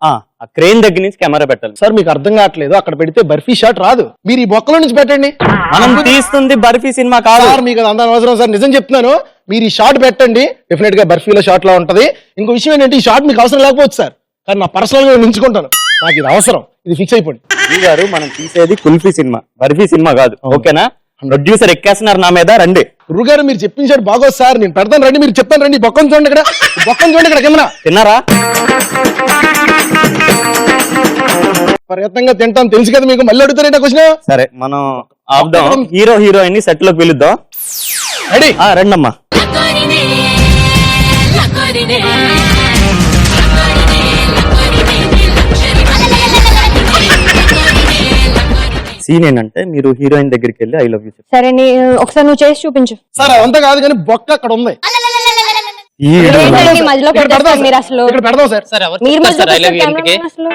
S7: ఆ క్రేన్ దగ్గర నుంచి కెమెరా పెట్టాలి.
S1: సార్ మీకు అర్థం కావట్లేదు, అక్కడ పెడితే బర్ఫీ షాట్ రాదు, మీరు ఈ బొక్కలో నుంచి పెట్టండి.
S7: మనం తీస్తుంది బర్ఫీ సినిమా కాదు
S1: సార్, మీకు అంత అవసరం సార్, నిజం చెప్తున్నాను. మీరు ఈ షాట్ పెట్టండి, డెఫినెట్ గా బర్ఫీలో షాట్ లా ఉంటది. ఇంకో విషయం ఏంటంటే ఈ షాట్ మీకు అవసరం లేకపోవచ్చు సార్, కానీ నా పర్సనల్ గా నించుకుంటాను, నాకు ఇది అవసరం, ఇది ఫిక్స్ అయిపోయింది.
S7: ఈ గారు మనం తీసేది కుల్ఫీ సినిమా, బర్ఫీ సినిమా కాదు. ఓకేనా? ప్రొడ్యూసర్ ఎక్కేస్తున్నారు నా మీద, రండి.
S1: గురువు గారు మీరు చెప్పించారు బాగోదు సార్, నేను పెడతాను రండి, మీరు చెప్తాను రండి. బొక్కను చూడండి, ఇక్కడ బొక్కను చూడండి, ఇక్కడ కెమెరా.
S7: తిన్నారా?
S1: ప్రయత్నంగా తింటాను, తెలుసు కదా మీకు. మళ్ళీ అడుగుతారేంటి క్వశ్చన్?
S7: సరే, మనం ఆపుదాం. హీరో హీరోయిన్ ని సెట్ లోకి పిలుద్దాం.
S1: రెడీ?
S7: రండమ్మా. సీన్ ఏంటంటే మీరు హీరోయిన్ దగ్గరికి వెళ్ళి ఐ లవ్ యూ చెప్పి
S8: సరే ఒకసారి నువ్వు చేసి చూపించు.
S1: సార్ అదంతా కాదు కానీ బొక్క అక్కడ ఉంది.
S8: ఏంటండి మధ్యలో పెట్టేస్తారు మీరు అసలు?
S1: ఇక్కడ పెడదాం సార్.
S3: సార్ ఎవరు
S8: మీరు
S3: చెప్తారు
S8: మధ్యలో
S3: సార్ I love you
S8: పెట్టేస్తారు
S3: ఇంటికి?
S8: cameraman అసలు.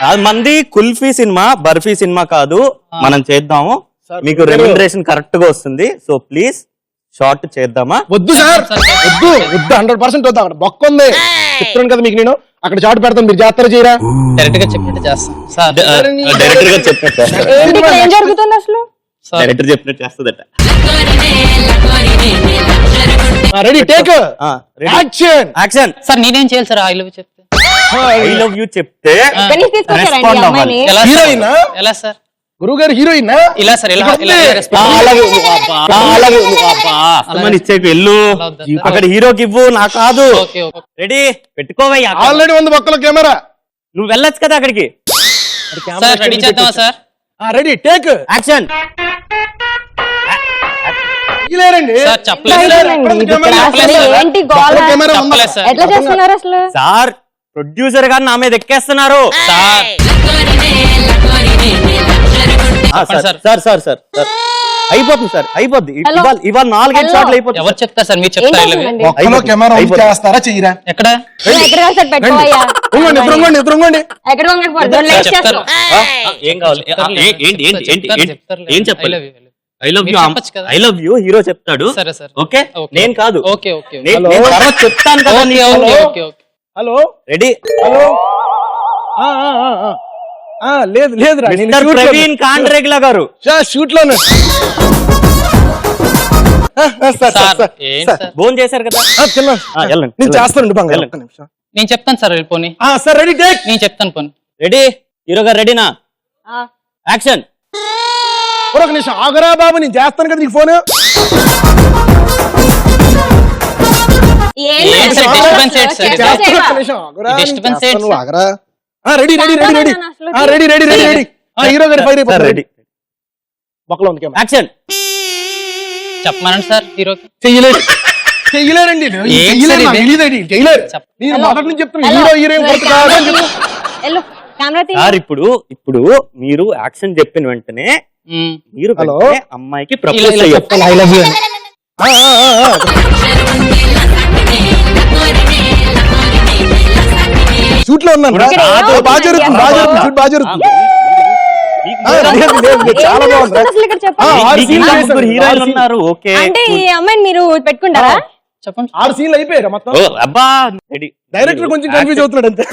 S7: అది మంది కుల్ఫీ సినిమా బర్ఫీ సినిమా కాదు, మనం చేద్దాము. మీకు రెమ్యునరేషన్ కరెక్ట్ గా వస్తుంది. సో ప్లీజ్ షార్ట్ చేద్దామా?
S1: వద్దు సార్, వద్దు వద్దు 100% వద్దు. అక్కడ బొక్క ఉంది చెప్తున్నాను కదా మీకు. నేను అక్కడ షాట్ పెడతాను, మీరు జాతర చేయరా?
S3: డైరెక్ట్ గా చెప్పినట్టు చేస్తాం సార్.
S7: డైరెక్టర్ గా చెప్పినట్టు
S8: ఏంటి ఇక్కడ ఏం జరుగుతుంది అసలు?
S7: డైరెక్టర్ చెప్పినట్టు చేస్తుందట.
S1: Ready take action.
S7: Action.
S3: Sir నేనేం చేయాలి సార్ ఐ లవ్ చెప్తే?
S7: ఐ లవ్ యూ చెప్తే
S8: ఎక్కడి నుంచి తీసుకొచ్చారండి
S7: రెస్పాండ్
S8: ఈ
S7: అవ్వాలి.
S8: అమ్మాయిని?
S3: ఎలా సార్?
S1: హీరోయిన్
S3: ఎలా సార్?
S1: గురువు గారు హీరోయిన్
S3: ఇలా సార్ ఇలా
S7: ఇచ్చేకు వెళ్ళు, అక్కడ హీరోకి ఇవ్వు, నా కాదు. రెడీ పెట్టుకోవయ్యా.
S1: ఆల్రెడీ ఉంది బొక్కలో కెమెరా.
S7: నువ్వు వెళ్ళొచ్చు కదా అక్కడికి.
S3: సార్ రెడీ చేద్దామా సార్?
S1: Ready take
S7: action.
S1: లేరండి
S3: సార్ చెప్పలేదు సార్.
S8: ఏంటి గోల?
S3: చెప్పలేదు సార్.
S8: ఎట్లా చేస్తున్నారు అసలు?
S7: సార్ ప్రొడ్యూసర్ గారు నా మీద ఎక్కేస్తున్నారు. సార్ సార్ సార్ సార్ అయిపోతుంది సార్, అయిపోద్ది. ఇవాళ 4-5 షాట్లు అయిపోతుంది.
S3: ఎవరు చెప్తారు సార్? మీరు చెప్తారు I love you.
S1: బొక్కలో కెమెరా ఆన్ చేస్తారా చెయ్యరా?
S3: ఎక్కడ?
S8: ఎక్కడ సార్ పెట్టుకోవయ్యా?
S1: ఎదురుగోండి ఎదురుగోండి.
S8: ఎక్కడ లైక్ చేస్తావు?
S7: ఏం కావాలి? ఏం చెప్పాలి? I love you, I love you hero చెప్తాడు.
S3: సరే సార్.
S7: ఓకే నేను కాదు.
S3: ఓకే ఓకే
S7: నేను తర్వాత చెప్తాను కదా.
S3: Okay okay.
S1: Hello
S7: ready.
S1: Hello లేదు లేదు రా,
S7: మిస్టర్ ప్రవీణ్ కాండ్రేగ్లా గారు
S1: షూట్ లోనే.
S7: ఫోన్ చేశారు కదా. వెళ్ళండి.
S1: నేను చేస్తానండి బంగారు. ఒక్క నిమిషం.
S3: నేను చెప్తాను సార్ వెళ్ళిపోని.
S1: Sir ready take.
S3: నేను చెప్తాను పోనీ.
S7: రెడీ హీరో గారు రెడీనా? యాక్షన్.
S1: ఒక నిమిషం ఆగరా బాబు, నేను చేస్తాను కదా నీకు phone. Ready ready ready ready ready ready ready ready. Hero గారి ఫైర్ అయిపోతుంది. రెడీ బొక్కలో ఉంది కెమెరా.
S7: యాక్షన్.
S3: చెప్పమనండి సార్ హీరోకి.
S1: చెయ్యలేరు చెయ్యలేరండి. చెయ్యలేరు. నేను మొదటి నుంచి చెప్తున్నా హీరో హీరోయిన్ కొడుకు కాదు అని చెప్తున్నా.
S7: సార్ ఇప్పుడు మీరు యాక్షన్ చెప్పిన వెంటనే మీరు అమ్మాయికి ప్రపోజ్ చేయాలి.
S3: I love you.
S1: షూట్ లో ఉన్నాను. బాగా జరుగుతుంది, బాగా జరుగుతుంది, షూట్ బాగా జరుగుతుంది. చాలా బాగుంది.
S7: హీరోయిన్లు ఉన్నారు. ఓకే
S8: అంటే ఈ అమ్మాయిని మీరు పెట్టుకుంటారా?
S3: చెప్పండి.
S1: 6 సీన్లు అయిపోయారు మొత్తం.
S7: అబ్బా రెడీ.
S1: డైరెక్టర్ కొంచెం కన్ఫ్యూజ్ అవుతున్నాడు అంతే.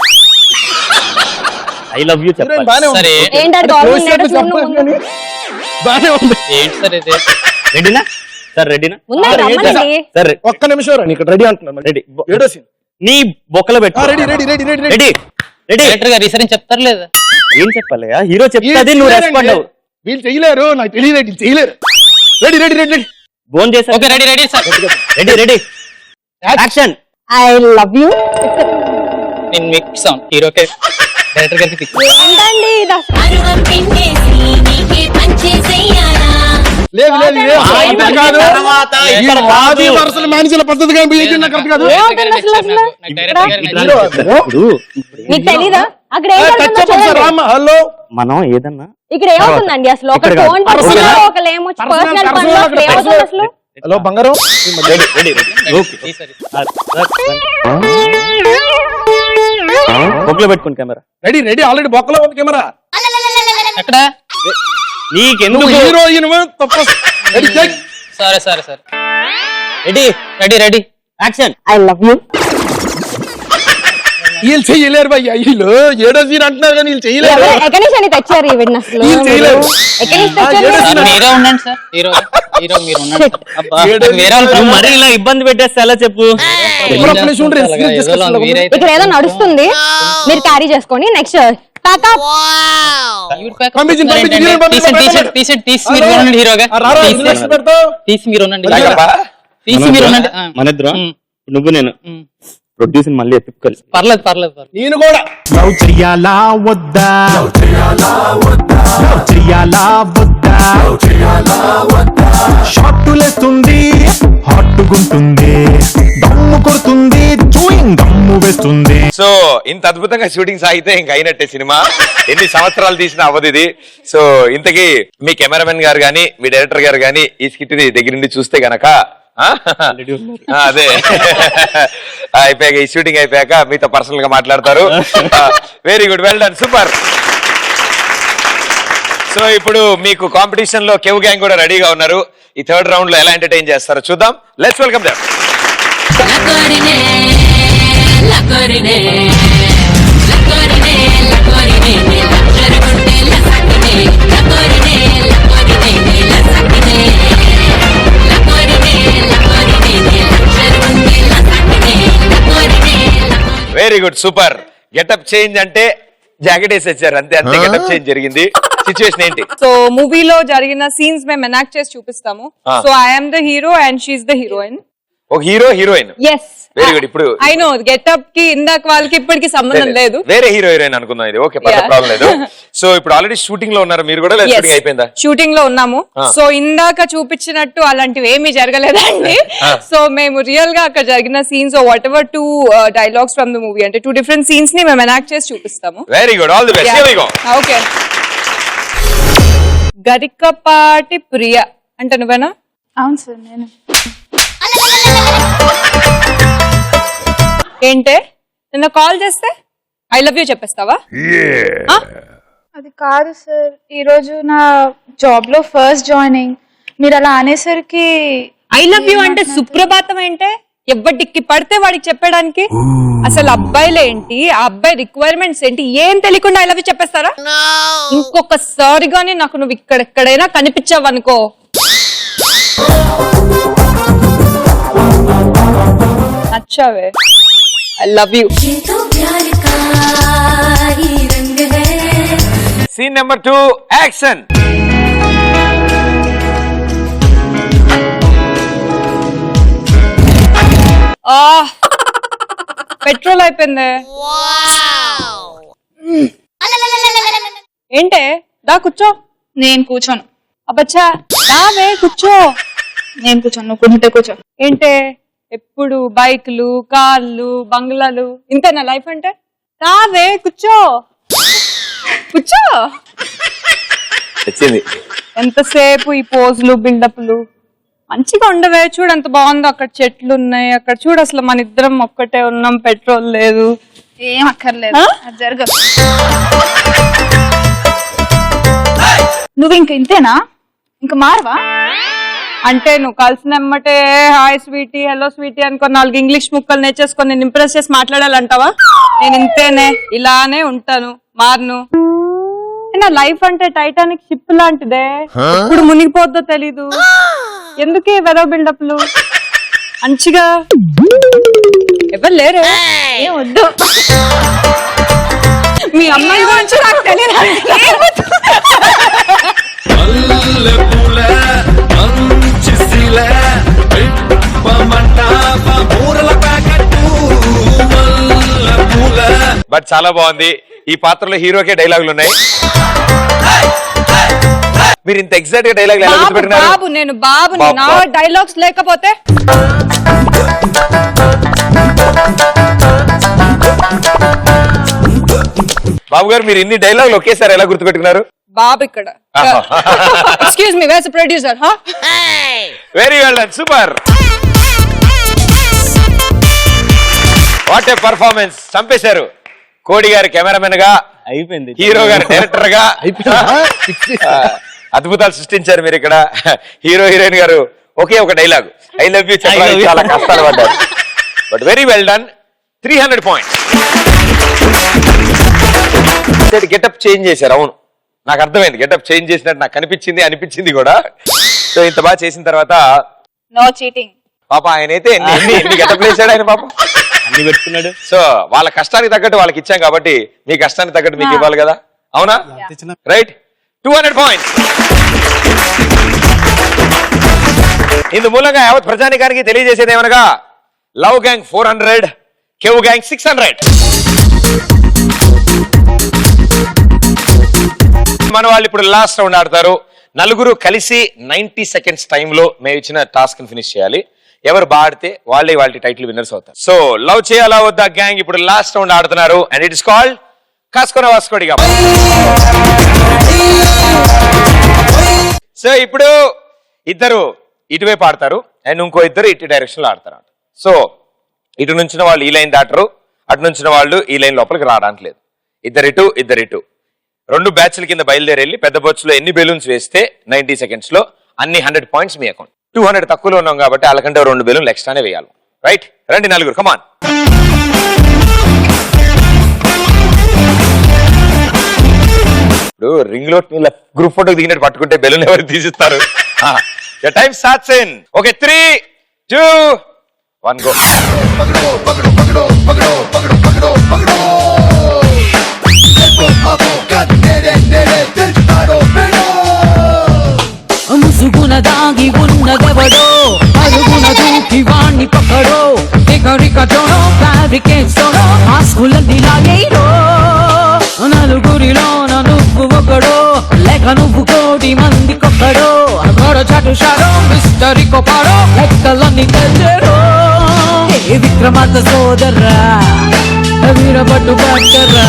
S7: ఐ లవ్ యూ చెప్పాలి.
S1: బానే ఉంది.
S8: ఏంటంటే
S1: బానే ఉంది.
S3: ఏంటి సార్ ఇది?
S7: రెడీనా సార్? రెడీనా?
S1: సరే ఒక్క నిమిషం రా, ఇక్కడ రెడీ అంటున్నాను.
S7: రెడీ.
S1: ఏడో సీన్
S7: నీ బొక్కలో పెట్టు.
S1: Ready ready ready ready
S7: ready ready.
S3: Director గారు ఈసారి చెప్తారు లేదా?
S7: ఏం చెప్పాలి? హీరో చెప్తాది, నువ్వు రెస్పాండ్ అవ్వు.
S1: వీళ్ళు చెయ్యలేరు, నాకు తెలియదు, వీళ్ళు చెయ్యలేరు. Ready ready ready ready.
S7: Phone చేసా.
S3: Okay ready ready sir.
S7: Ready ready. Action.
S8: I love you.
S3: నేను మీకు ఇస్తాను హీరోకే. డైరెక్టర్ గారికి పిక్.
S8: ఏంటండి ఇది అసలు?
S1: లేదు లేదు లేదు కాదు. వరుసలు మనుషుల పద్ధతి కాదు. కరెక్ట్ కాదు.
S8: మీకు తెలీదా అక్కడ ఏం జరుగుతుందో చూడండి.
S1: హలో
S7: మనం ఏదన్నా
S8: ఇక్కడ ఏమవుతుందండి అసలు? ఒక ఫోన్ పర్సనల్ ఒకలేమో పర్సనల్ పనులు అసలు ఏమవుతుంది అసలు?
S1: హలో బంగారం.
S7: Ready ready. ఓకే బొక్కలో పెట్టుకోండి కెమెరా.
S1: Ready ready. ఆల్రెడీ బొక్కలో ఉంది కెమెరా.
S3: ఎక్కడ?
S7: నీకెందుకు
S1: హీరోయిన్ తప్ప. Ready take.
S3: సరే సరే సరే.
S7: Ready
S3: ready ready.
S7: Action.
S8: I love you.
S1: వీళ్ళు చెయ్యలేరు భయ్య. వీళ్ళు ఏడో సీన్ అంటున్నారు కానీ వీళ్ళు చెయ్యలేరు.
S8: ఎక్కడి నుంచి అని తెచ్చారు ఈ విన్ అసలు?
S1: వీళ్ళు చెయ్యలేరు.
S8: ఎక్కడి నుంచి తెచ్చారు?
S3: మీరే ఉండండి సార్. హీరో హీరో మీరు ఉండండి. వేరే
S7: నువ్వు మరీ ఇలా ఇబ్బంది పెట్టేస్తే ఎలా చెప్పు?
S8: ఇక్కడ ఏదో నడుస్తుంది, మీరు క్యారీ చేసుకోండి. నెక్స్ట్
S7: మనిద్దరం నువ్వు నేను ప్రొడ్యూసర్ మళ్ళీ ఎత్తుకోవాలి.
S3: పర్లేదు పర్లేదు.
S1: నేను కూడా
S5: లవ్ చెయ్యాలా వద్దా? లవ్ చెయ్యాలా వద్దా? షార్టులేస్తుంది, హాట్ గుంటుంది, దమ్ము కొడుతుంది, చూయింగ్ దమ్ము వేస్తుంది.
S2: సో ఇంత అద్భుతంగా షూటింగ్ సాగితే ఇంక అయినట్టే సినిమా. ఎన్ని సంవత్సరాలు తీసినా అవ్వదు ఇది. సో ఇంతకీ మీ కెమెరామెన్ గారు గానీ మీ డైరెక్టర్ గారు గానీ ఈ స్కిట్ ని దగ్గర నుండి చూస్తే గనక అదే అయిపోయాక ఈ షూటింగ్ అయిపోయాక మీతో పర్సనల్ గా మాట్లాడతారు. Very good, well done, super. So ఇప్పుడు మీకు కాంపిటీషన్ లో కేవ్ గ్యాంగ్ కూడా రెడీగా ఉన్నారు. ఈ థర్డ్ రౌండ్ లో ఎలా ఎంటర్టైన్ చేస్తారో చూద్దాం. Let's welcome them. Very good, super. Getup change అంటే జాకెట్ వేసి వచ్చారు అంతే, అంతే గెటప్ చేంజ్ జరిగింది. సిచ్యువేషన్ ఏంటి?
S10: సో మూవీలో జరిగిన సీన్స్ మేము ఎనాక్ట్ చేసి చూపిస్తాము. So I'm the hero and she's the heroine.
S2: ఒక hero heroine.
S10: Yes,
S2: very good. ఇప్పుడు
S10: ఐ నో గెటప్ కి ఇందాక వాళ్ళకి ఇప్పటికి సంబంధం లేదు.
S2: వేరే హీరో హీరోయిన్ అనుకుందాం ఇది. ఓకే, ప్రాబ్లం లేదు. సో ఇప్పుడు ఆల్రెడీ షూటింగ్ లో ఉన్నారు మీరు కూడా, షూటింగ్ అయిపోయిందా?
S10: షూటింగ్ లో ఉన్నాము. సో ఇందాక చూపించినట్టు అలాంటివి ఏమీ జరగలేదండి. సో మేము రియల్ గా అక్కడ జరిగిన scenes whatever 2 dialogues from the movie అంటే 2 డిఫరెంట్ సీన్స్ ని మేము ఎనాక్ట్ చేసి చూపిస్తాము.
S2: Very good, all the best. Here we go.
S10: Okay. Garikapati Priya అంటే నువ్వేనా?
S9: అవును సార్ నేను.
S10: ఏంటే నిన్న కాల్ చేస్తే ఐ లవ్ యూ చెప్పేస్తావా?
S9: అది కాదు సార్, ఈ రోజు నా జాబ్ లో ఫస్ట్ జాయినింగ్, మీరు అలా అనేసరికి.
S10: ఐ లవ్ యూ అంటే సుప్రభాతం ఏంటే? ఎవరికి పడితే వాడికి చెప్పడానికి అసలు అబ్బాయిలేంటి, ఆ అబ్బాయి రిక్వైర్మెంట్స్ ఏంటి ఏం తెలియకుండా ఐ లవ్ యూ చెప్పేస్తారా? ఇంకొకసారిగానే నాకు నువ్వు ఇక్కడెక్కడైనా కనిపించావనుకో, నచ్చావే, I love you.
S2: Scene number 2, action.
S10: Petrol అయిపోయింది. ఏంటే దా కూర్చో.
S9: నేను కూర్చోను.
S10: అబ్బచ్చా దావే కూర్చో.
S9: నేను కూర్చోను, నువ్వు కూర్చుంటే కూర్చో.
S10: ఏంటే ఎప్పుడు బైక్లు కార్లు బంగ్లాలు ఇంతేనా లైఫ్ అంటే? దావే కూర్చో, కూర్చో.
S2: వచ్చింది.
S10: ఎంతసేపు ఈ పోజులు బిల్డప్లు మంచిగా ఉండవే. చూడు ఎంత బాగుందో, అక్కడ చెట్లు ఉన్నాయి, అక్కడ చూడు అసలు మన ఇద్దరం ఒక్కటే ఉన్నాం, పెట్రోల్ లేదు.
S9: ఏం అక్కర్లేదు, అది జరగదు. నువ్వు ఇంతేనా, ఇంకా మారవా?
S10: అంటే నువ్వు కలిసిన ఎమ్మటే హాయ్ స్వీటీ హలో స్వీటీ అనుకో 4 ఇంగ్లీష్ ముక్కలు నేర్చేసుకొని నేను ఇంప్రెస్ చేసి మాట్లాడాలంటావా? నేను ఇంతేనే, ఇలానే ఉంటాను, మారను. నా లైఫ్ అంటే టైటానిక్ షిప్ లాంటిదే, ఇప్పుడు మునిగిపోద్దో తెలీదు. ఎందుకే వెదవ బిల్డప్లు? మంచిగా ఎవరు లేరే?
S9: ఏం వద్దు,
S10: మీ అమ్మాయి గురించి నాకు తెలియదు.
S2: బట్ చాలా బాగుంది. ఈ పాత్రలో హీరోకే డైలాగులు ఉన్నాయి. మీరు ఇంత ఎగ్జాక్ట్ గా డైలాగ్
S10: బాబు నేను బాబు నా డైలాగ్స్ లేకపోతే
S2: బాబు గారు మీరు ఇన్ని డైలాగులు ఒకేసారి ఎలా గుర్తుపెట్టుకున్నారు?
S10: బాబు ఇక్కడ. Excuse me, wear the producer?
S2: Very well done, super. What a performance. చంపేశారు. కోడి గారు కెమెరామెన్ గా
S7: అయిపోయింది,
S2: హీరో గారు డైరెక్టర్ గా అద్భుతాలు సృష్టించారు మీరు ఇక్కడ. హీరో హీరోయిన్ గారు ఒకే ఒక డైలాగ్ ఐ లవ్ యూ చెప్పడానికి చాలా కష్టాలు పడ్డారు. But very well done. 300 points. Getup change చేశారు. అవును, నాకు అర్థమైంది. గెటప్ చేంజ్ చేసినట్టు నాకు అనిపించింది కూడా. సో ఇంత బాగా చేసిన తర్వాత
S9: నో చీటింగ్.
S2: పాప ఆయన అయితే ఎన్ని గెటప్లు వేసాడు ఆయన పాపం,
S7: అన్ని పెట్టుకున్నాడు.
S2: సో వాళ్ళ కష్టానికి తగ్గట్టు వాళ్ళకి ఇచ్చాం కాబట్టి మీ కష్టానికి తగ్గట్టు మీకు ఇవ్వాలి కదా, అవునా? Right, 200 points. ఇందు మూలంగా యావత్ ప్రజానికానికి తెలియజేసేది ఏమనగా లవ్ గ్యాంగ్ 400, కేవ్ గ్యాంగ్ 600. మన వాళ్ళు ఇప్పుడు లాస్ట్ రౌండ్ ఆడతారు. నలుగురు కలిసి 90 సెకండ్స్ టైంలో మేము ఇచ్చిన టాస్క్ ని ఫినిష్ చేయాలి. ఎవరు బాడితే వాళ్ళే వాళ్ళ టైటిల్ విన్నర్స్ అవుతారు. సో లవ్ చేయాలా వద్దా గ్యాంగ్ ఇప్పుడు లాస్ట్ రౌండ్ ఆడుతున్నారు అండ్ ఇట్ ఇస్ కాల్డ్ కాస్కోన వాస్కోడిగా. సో ఇప్పుడు ఇద్దరు ఇటువైపు ఆడతారు అండ్ ఇంకో ఇద్దరు ఇటు డైరెక్షన్ లో ఆడతారు. సో ఇటు నుంచిన వాళ్ళు ఈ లైన్ దాటరు, అటు నుంచిన వాళ్ళు ఈ లైన్ లోపలికి రావడానికి లేదు. ఇద్దరిటు ఇద్దరిటు 2 బ్యాచ్ల కింద బయలుదేరి వెళ్ళి పెద్ద బొచ్చులో ఎన్ని బెలూన్స్ వేస్తే 90 seconds లో అన్ని 100 points మీ అకౌంట్. 200 తక్కువలో ఉన్నాం కాబట్టి వాళ్ళకంటే 2 బెలూన్లు ఎక్స్ట్రానే వేయాలి. రైట్, రండి నలుగురు, కమాన్. ఇప్పుడు రింగ్ లో గ్రూప్ ఫోటోకి దిగినట్టు పట్టుకుంటే బెలూన్ ఎవరు తీసిస్తారు? Time starts in. Okay, 3, 2, 1 go.
S5: ముసుగున దాగి ఉన్నదెవడో అరుగున దూకి వాణ్ణి పక్కడో ఎగరికతోనో ఫ్యాబ్రికేట్స్తోనో ఆస్కులన్నీ లాగేరో నలుగురిలోన నువ్వు ఒకడో లేక నువ్వు 1,000,000 మందికొక్కడో అగడ చటుషారో మిస్టరీ కొపాడో లెక్కలన్నీ తెచ్చరో ఏ విక్రమార్క సోదర్రా వీరపట్టు పట్టరా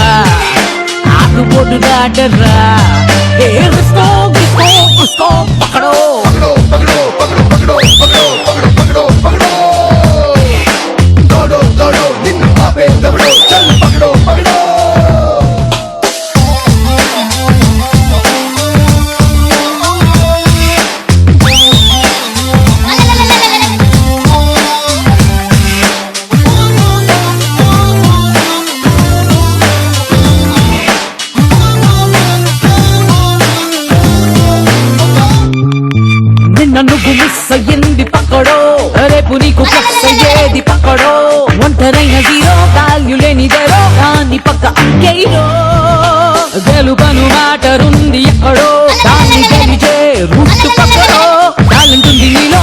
S5: ఆకు పొట్టు దాటరా ఏ రిస్కో గిస్కో ఉస్కో పకడో పకడో పకడో పకడో పకడో పకడో పకడో పకడో దోడో దోడో నిన్ను ఆపే దవడో చల్ పకడో పకడో. నువ్వు మిస్ అయ్యింది పక్కడో రేపు నీకు ప్లస్ అయ్యేది పక్కడో ఒంటరైన జీరో వాల్యూ లేనిదేరో దాన్ని పక్క అంకేరో గెలుపను మ్యాటరుంది ఎక్కడో దాన్ని గెలిచే రూట్ పక్కడో టాలెంట్ ఉంది నీలో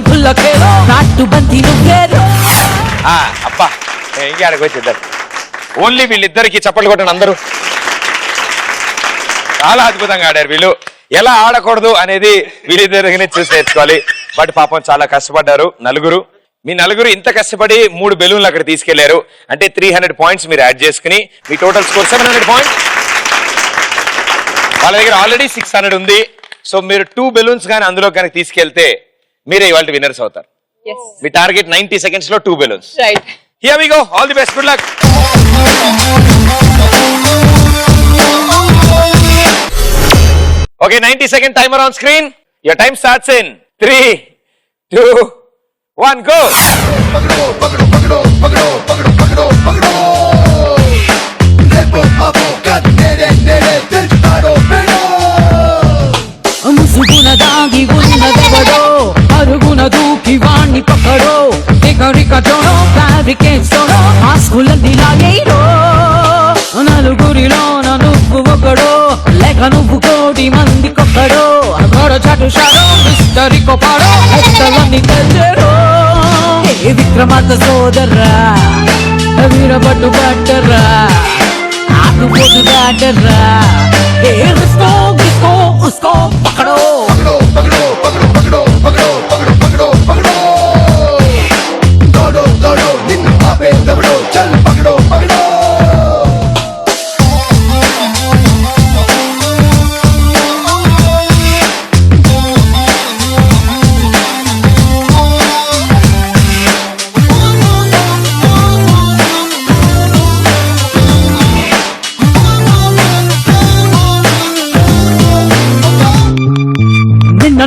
S5: ఫుల్ల కేరో నాటు బంతి నువ్వేరో.
S2: అబ్బా ఇంకా ఆడకొచ్చి ఓన్లీ వీళ్ళిద్దరికి చప్పట్లు కొట్టండి అందరూ. చాలా అద్భుతంగా ఆడారు వీళ్ళు. ఎలా ఆడకూడదు అనేది వీళ్ళిద్దరిని చూసి నేర్చుకోవాలి. బట్ పాపం చాలా కష్టపడ్డారు నలుగురు. మీ నలుగురు ఇంత కష్టపడి 3 బెలూన్లు అక్కడ తీసుకెళ్లారు అంటే 300 points మీరు యాడ్ చేసుకుని మీ టోటల్ స్కోర్ 700 points. వాళ్ళ దగ్గర ఆల్రెడీ 600 ఉంది. సో మీరు 2 బెలూన్స్ కానీ అందులో కనుక తీసుకెళ్తే మీరే ఇవాళ విన్నర్స్ అవుతారు. మీ టార్గెట్ 90 seconds లో 2 balloons. Here we go, all the best, good luck. Okay, 90-second timer on screen. Your time starts in 3, 2, 1, go. Pagdo, pagdo, pagdo, pagdo, pagdo, pagdo, pagdo. Lepo, abo, kat, nere, nere, teltado, pero. ముసుగున దాగి ఉన్నదెవడో అరుగున దూకి వాణ్ణి పక్కడో ఎగరికతోనో ఫ్యాబ్రికేట్స్తోనో ఆస్కులన్నీ లాగేరో నలుగురిలోన నువ్వు ఒకడో లేక నువ్వు 1,000,000 మందికొక్కడో అగడ చటుషారో mystery కొపాడో లెక్కలన్నీ తెచ్చరో ఏ విక్రమార్క సోదర్రా వీరపట్టు పట్టరా ఆకు పొట్టు దాటరా ఏ రిస్కో గిస్కో ఉస్కో పకడో పకడో పకడో పకడో పకడో పకడో పకడో పకడో దోడో దోడో నిన్ను ఆపే దవడో చల్ పకడో పకడో.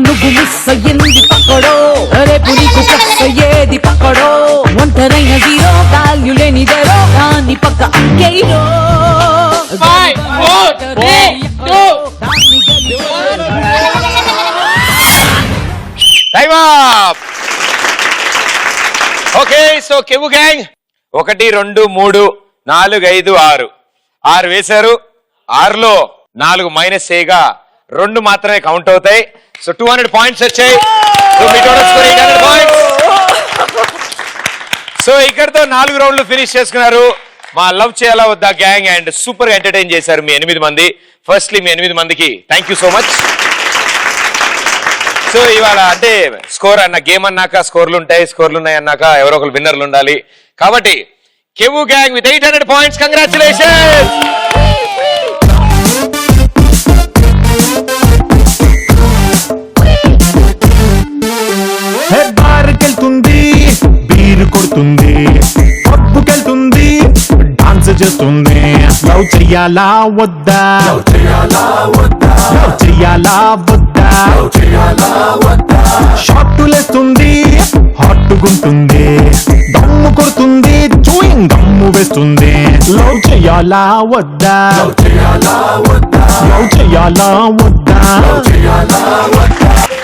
S2: నువ్వు మిస్ అయ్యింది పక్కడో రేపు నీకు ప్లస్ అయ్యేది పక్కడో ఒంటరైన జీరో వాల్యూ లేనిదేరో దాన్ని పక్క అంకేరో. ఓకే, సో కెవ్వు గ్యాంగ్ 1, 2, 3, 4, 5, 6 6 వేశారు. 6లో 4 మైనస్ చేయగా 2 మాత్రమే కౌంట్ అవుతాయి. సో 200 points వచ్చాయి. సో మీ టోటల్ స్కోర్ 800 points. సో ఇక్కడతో 4 రౌండ్లు ఫినిష్ చేసుకున్నారు మా లవ్ చేయాలా వద్దా గ్యాంగ్ అండ్ సూపర్ ఎంటర్టైన్ చేశారు మీ 8 మంది. ఫస్ట్లీ మీ 8 మందికి thank you so much. So ఇవాళ అంటే స్కోర్ అన్న గేమ్ అన్నాక స్కోర్లు ఉంటాయి, స్కోర్లు ఉన్నాయి అన్నాక ఎవరో ఒకరు విన్నర్లు ఉండాలి. కాబట్టి కెవు గ్యాంగ్ విత్ 800 పాయింట్స్, కంగ్రాచులేషన్.
S14: బార్కెళ్తుంది, బీరు కొడుతుంది, పబ్బుకెళ్తుంది, డాన్స్ చేస్తుంది. లవ్ చెయ్యాలా వద్దా, లవ్ చెయ్యాలా వద్దా, షార్టులేస్తుంది, హాట్టుగుంటుంది, దమ్ము కొడుతుంది, చూయింగ్ దమ్ము వేస్తుంది. లవ్ చెయ్యాలా వద్దా, లవ్ చెయ్యాలా వద్దా.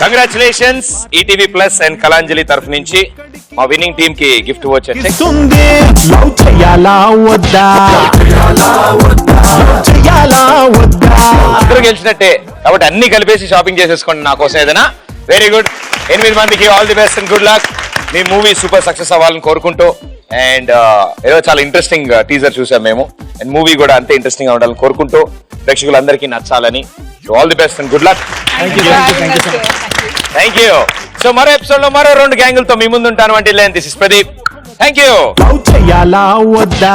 S2: Congratulations. ETV plus and Kalanjali తరఫు నుంచి మా విన్నింగ్ టీమ్ కి గిఫ్ట్ వచ్చే
S14: లవ్ చెయ్యాలా వద్దా,
S2: అందరూ గెలిచినట్టే. కాబట్టి అన్ని కలిపేసి షాపింగ్ చేసేసుకోండి నా కోసం ఏదైనా. Very good. 8 మందికి all the best and good luck. Me movie super success అవ్వాలని కోరుకుంటూ, అండ్ ఏదో చాలా ఇంట్రెస్టింగ్ టీజర్ చూసాం మేము, అండ్ మూవీ కూడా అంతే ఇంట్రెస్టింగ్ గా ఉండాలని కోరుకుంటూ ప్రేక్షకులందరికీ నచ్చాలని. All the best and good luck. Thank you. So మరో ఎపిసోడ్ లో మరో 2 గ్యాంగులతో మీ ముందు ఉంటాను. అంటే this is Pradeep. Thank you.
S14: Love చెయ్యాలా వద్దా,